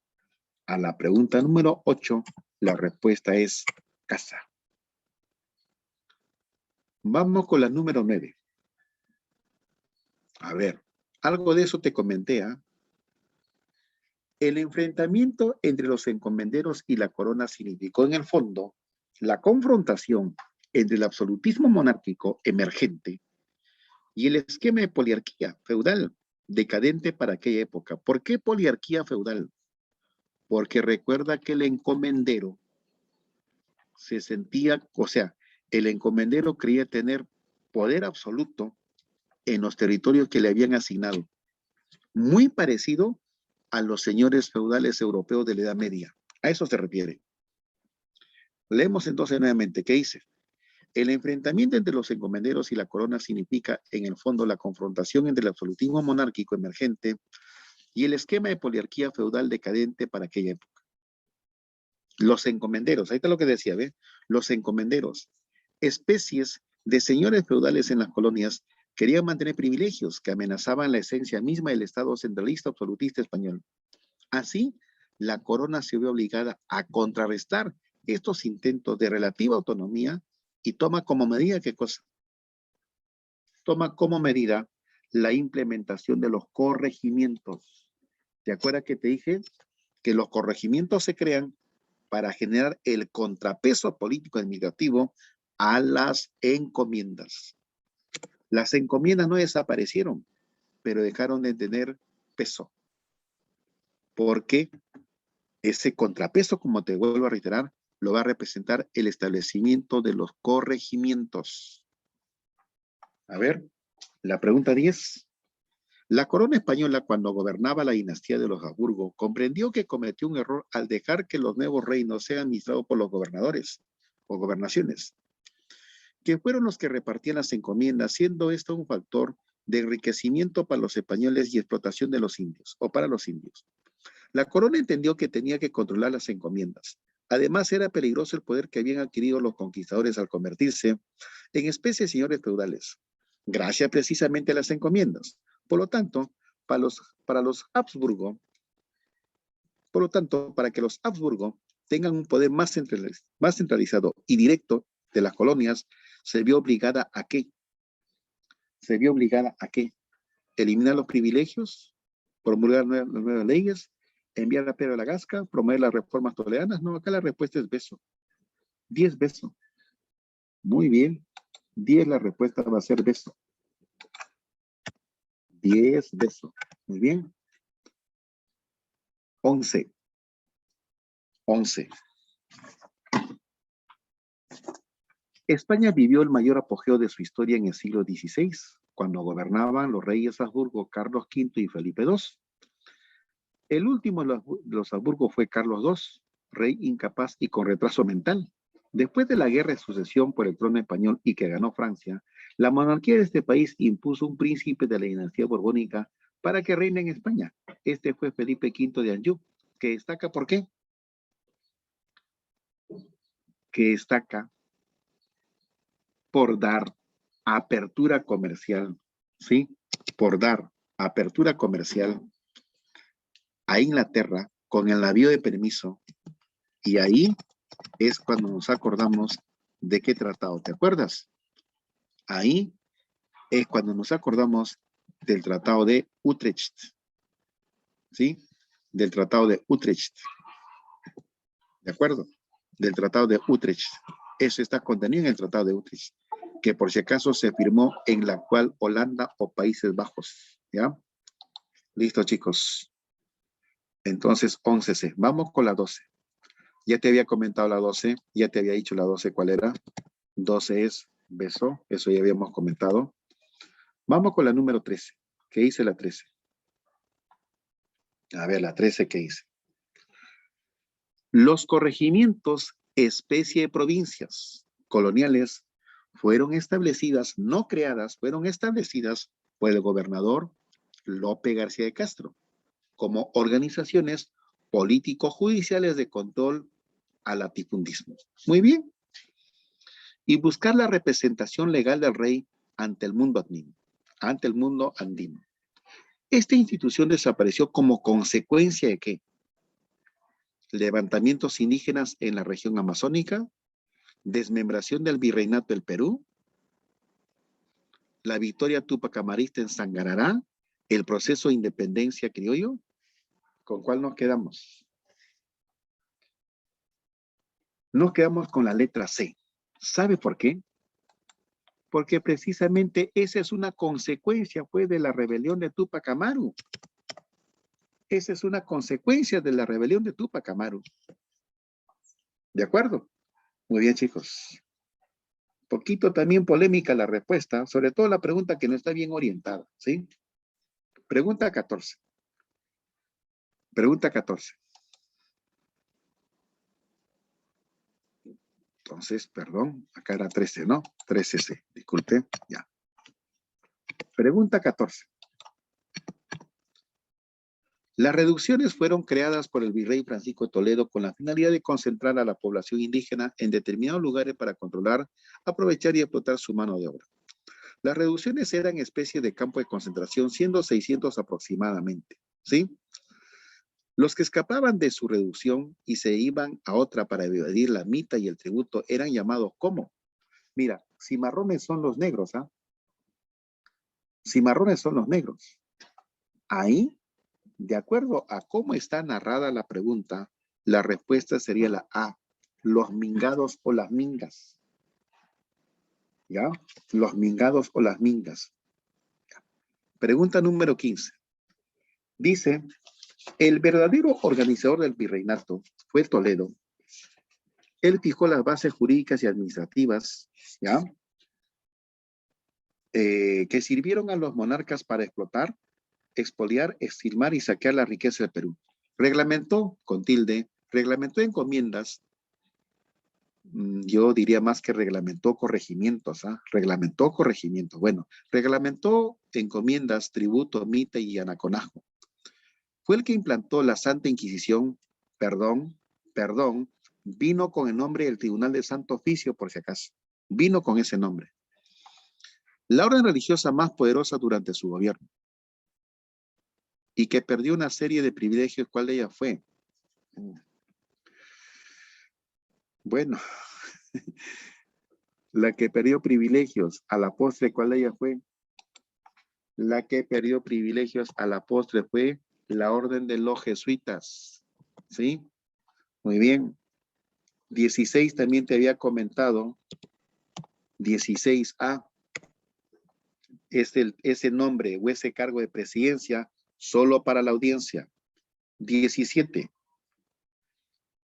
a la pregunta número 8, la respuesta es casa. Vamos con la número 9. A ver, algo de eso te comenté, ¿eh? El enfrentamiento entre los encomenderos y la corona significó en el fondo la confrontación entre el absolutismo monárquico emergente y el esquema de poliarquía feudal decadente para aquella época. ¿Por qué poliarquía feudal? Porque recuerda que el encomendero se sentía, o sea, el encomendero creía tener poder absoluto en los territorios que le habían asignado, muy parecido a los señores feudales europeos de la Edad Media. A eso se refiere. Leemos entonces nuevamente, ¿qué dice? El enfrentamiento entre los encomenderos y la corona significa, en el fondo, la confrontación entre el absolutismo monárquico emergente y el esquema de poliarquía feudal decadente para aquella época. Los encomenderos, ahí está lo que decía, ¿ve? Los encomenderos, especies de señores feudales en las colonias, querían mantener privilegios que amenazaban la esencia misma del Estado centralista absolutista español. Así, la corona se vio obligada a contrarrestar estos intentos de relativa autonomía y toma como medida, ¿qué cosa? Toma como medida la implementación de los corregimientos. ¿Te acuerdas que te dije que los corregimientos se crean para generar el contrapeso político administrativo a las encomiendas? Las encomiendas no desaparecieron, pero dejaron de tener peso. Porque ese contrapeso, como te vuelvo a reiterar, lo va a representar el establecimiento de los corregimientos. A ver, la pregunta 10. La corona española, cuando gobernaba la dinastía de los Habsburgo, comprendió que cometió un error al dejar que los nuevos reinos sean administrados por los gobernadores o gobernaciones, que fueron los que repartían las encomiendas, siendo esto un factor de enriquecimiento para los españoles y explotación de los indios, o para los indios. La corona entendió que tenía que controlar las encomiendas. Además, era peligroso el poder que habían adquirido los conquistadores al convertirse en especie de señores feudales, gracias precisamente a las encomiendas. Por lo tanto, para que los Habsburgo tengan un poder más centralizado y directo de las colonias, se vio obligada a ¿qué? Eliminar los privilegios, promulgar nuevas leyes, enviar a Pedro de la Gasca, promover las reformas toleranas. No, acá la respuesta es beso. 10 beso. Muy bien. 10 la respuesta va a ser beso. 10 beso. Muy bien. 11. España vivió el mayor apogeo de su historia en el siglo XVI, cuando gobernaban los reyes Habsburgo Carlos V y Felipe II. El último de los Habsburgo fue Carlos II, rey incapaz y con retraso mental. Después de la guerra de sucesión por el trono español y que ganó Francia, la monarquía de este país impuso un príncipe de la dinastía borbónica para que reine en España. Este fue Felipe V de Anjou, que destaca, ¿por qué? Que destaca por dar apertura comercial, ¿sí? Por dar apertura comercial a Inglaterra con el navío de permiso, y ahí es cuando nos acordamos de qué tratado, ¿te acuerdas? Ahí es cuando nos acordamos del tratado de Utrecht, ¿sí? Del tratado de Utrecht, ¿de acuerdo? Del tratado de Utrecht. Eso está contenido en el tratado de Utrecht, que por si acaso se firmó en la actual Holanda o Países Bajos, ¿ya? Listo, chicos. Entonces, 11C. Vamos con la 12. Ya te había comentado la 12, ya te había dicho la 12 cuál era. 12 es beso, eso ya habíamos comentado. Vamos con la número 13. ¿Qué dice la 13? A ver, la 13, ¿qué dice? Los corregimientos, especie de provincias coloniales, fueron establecidas, no creadas, fueron establecidas por el gobernador Lope García de Castro como organizaciones político-judiciales de control al latifundismo. Muy bien. Y buscar la representación legal del rey ante el mundo andino. Esta institución desapareció como consecuencia de ¿qué? Levantamientos indígenas en la región amazónica, desmembración del virreinato del Perú, la victoria tupacamarista en Sangarará, el proceso de independencia criollo. ¿Con cuál nos quedamos? Nos quedamos con la letra C. ¿Sabe por qué? Porque precisamente esa es una consecuencia, pues, de la rebelión de Tupac Amaru. Esa es una consecuencia de la rebelión de Tupac Amaru. ¿De acuerdo? Muy bien, chicos. Poquito también polémica la respuesta, sobre todo la pregunta que no está bien orientada, ¿sí? Pregunta 14. Pregunta 14. Entonces, perdón, acá era 13, ¿no? 13C, disculpe, ya. Pregunta 14. Las reducciones fueron creadas por el virrey Francisco de Toledo con la finalidad de concentrar a la población indígena en determinados lugares para controlar, aprovechar y explotar su mano de obra. Las reducciones eran especie de campo de concentración, siendo 600 aproximadamente, ¿sí? Los que escapaban de su reducción y se iban a otra para evadir la mita y el tributo eran llamados ¿cómo? Mira, cimarrones son los negros, ¿ah? Cimarrones son los negros. Ahí, de acuerdo a cómo está narrada la pregunta, la respuesta sería la A, los mingados o las mingas. ¿Ya? Los mingados o las mingas. Pregunta número 15. Dice, el verdadero organizador del virreinato fue Toledo. Él fijó las bases jurídicas y administrativas, ¿ya? Que sirvieron a los monarcas para explotar, expoliar, extirpar y saquear la riqueza del Perú. Reglamentó, con tilde, reglamentó encomiendas, yo diría más que reglamentó corregimientos, ¿ah? Reglamentó corregimientos. Bueno, reglamentó encomiendas, tributo, mita y anaconajo. Fue el que implantó la Santa Inquisición, perdón, vino con el nombre del Tribunal de Santo Oficio, por si acaso. Vino con ese nombre. La orden religiosa más poderosa durante su gobierno y que perdió una serie de privilegios. ¿Cuál de ellas fue? Bueno, la que perdió privilegios a la postre, ¿cuál de ellas fue? La que perdió privilegios a la postre fue la orden de los jesuitas. ¿Sí? Muy bien. 16 también te había comentado. 16A. Ese nombre o ese cargo de presidencia solo para la audiencia. 17.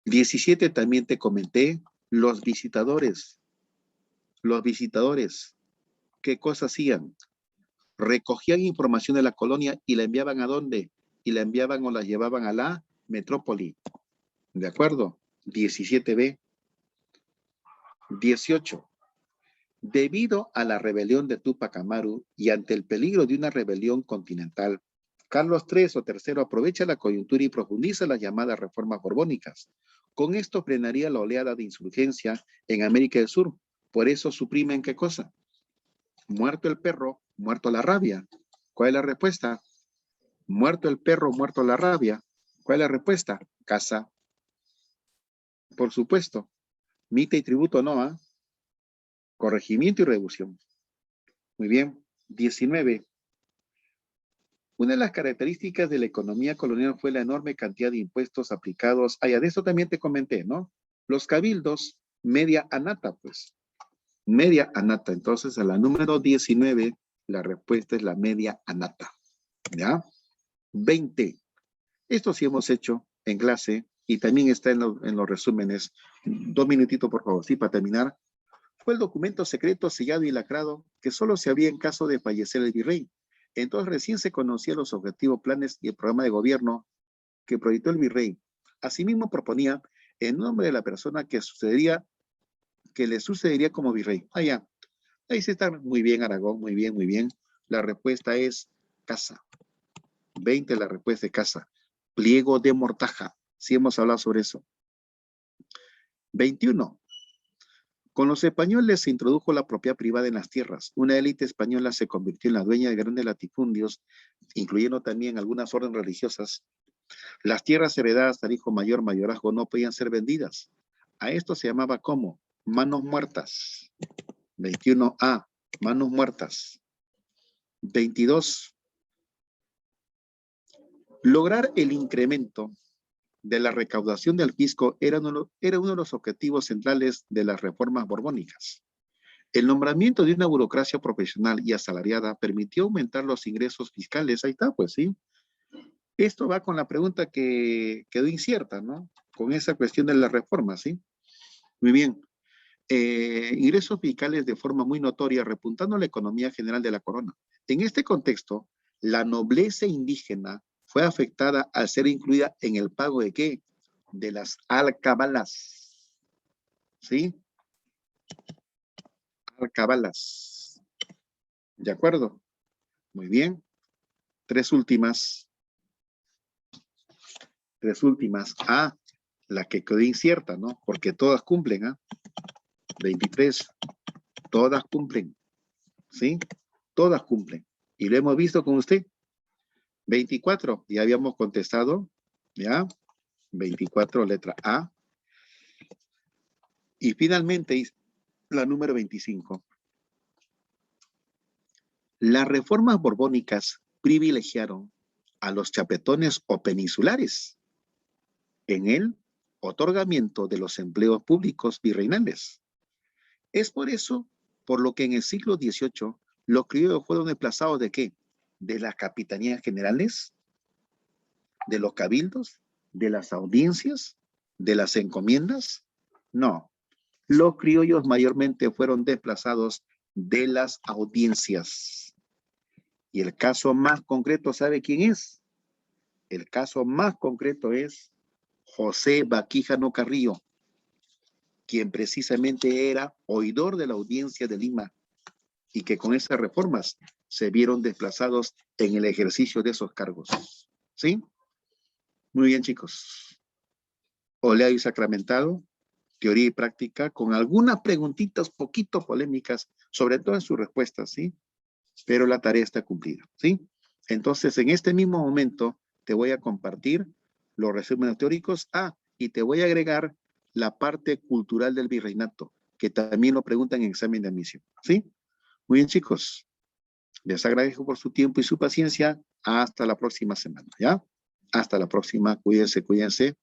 17 también te comenté los visitadores. Los visitadores, ¿qué cosas hacían? Recogían información de la colonia y la enviaban ¿a dónde? y la enviaban o la llevaban a la metrópoli. ¿De acuerdo? 17b. 18. Debido a la rebelión de Túpac Amaru y ante el peligro de una rebelión continental, Carlos III o III aprovecha la coyuntura y profundiza las llamadas reformas borbónicas. Con esto frenaría la oleada de insurgencia en América del Sur. Por eso suprimen ¿qué cosa? Muerto el perro, muerto la rabia. ¿Cuál es la respuesta? Muerto el perro, muerto la rabia. ¿Cuál es la respuesta? Casa. Por supuesto. Mita y tributo no, ¿ah? Corregimiento y reducción. Muy bien. 19. Una de las características de la economía colonial fue la enorme cantidad de impuestos aplicados. Ah, de eso también te comenté, ¿no? Los cabildos, media anata, pues. Media anata. Entonces, a la número 19, la respuesta es la media anata. ¿Ya? 20. Esto sí hemos hecho en clase y también está en los resúmenes. 2 minutitos, por favor, sí, para terminar. Fue el documento secreto sellado y lacrado que solo se abría en caso de fallecer el virrey. Entonces recién se conocían los objetivos, planes y el programa de gobierno que proyectó el virrey. Asimismo proponía el nombre de la persona que le sucedería como virrey. Ya. Ahí se está muy bien, Aragón, muy bien, muy bien. La respuesta es Casa. 20, la respuesta es Casa. Pliego de Mortaja. Sí hemos hablado sobre eso. 21. Con los españoles se introdujo la propiedad privada en las tierras. Una élite española se convirtió en la dueña de grandes latifundios, incluyendo también algunas órdenes religiosas. Las tierras heredadas al hijo mayor, mayorazgo, no podían ser vendidas. A esto se llamaba ¿cómo? Manos muertas. 21a, manos muertas. 22. Lograr el incremento de la recaudación del fisco era uno de los objetivos centrales de las reformas borbónicas. El nombramiento de una burocracia profesional y asalariada permitió aumentar los ingresos fiscales. Ahí está, pues sí. Esto va con la pregunta que quedó incierta, ¿no? Con esa cuestión de las reformas, ¿sí? Muy bien. Ingresos fiscales de forma muy notoria, repuntando la economía general de la corona. En este contexto, la nobleza indígena fue afectada al ser incluida en el pago de ¿qué? De las alcabalas. ¿Sí? Alcabalas. ¿De acuerdo? Muy bien. Tres últimas. La que quedó incierta, ¿no? Porque todas cumplen, ¿ah? 23. Todas cumplen. ¿Sí? Todas cumplen. Y lo hemos visto con usted. 24, ya habíamos contestado, ¿ya? 24, letra A. Y finalmente, la número 25. Las reformas borbónicas privilegiaron a los chapetones o peninsulares en el otorgamiento de los empleos públicos virreinales. Es por eso, por lo que en el siglo XVIII, los criollos fueron desplazados ¿de qué? De las capitanías generales, de los cabildos, de las audiencias, de las encomiendas. No, los criollos mayormente fueron desplazados de las audiencias. Y el caso más concreto, ¿sabe quién es? El caso más concreto es José Baquíjano Carrillo, quien precisamente era oidor de la audiencia de Lima y que con esas reformas se vieron desplazados en el ejercicio de esos cargos. ¿Sí? Muy bien, chicos. Oleado y sacramentado, teoría y práctica, con algunas preguntitas poquito polémicas, sobre todo en sus respuestas, ¿sí? Pero la tarea está cumplida, ¿sí? Entonces, en este mismo momento, te voy a compartir los resúmenes teóricos. Y te voy a agregar la parte cultural del virreinato, que también lo preguntan en examen de admisión, ¿sí? Muy bien, chicos. Les agradezco por su tiempo y su paciencia. Hasta la próxima semana, ¿ya? Hasta la próxima. Cuídense, cuídense.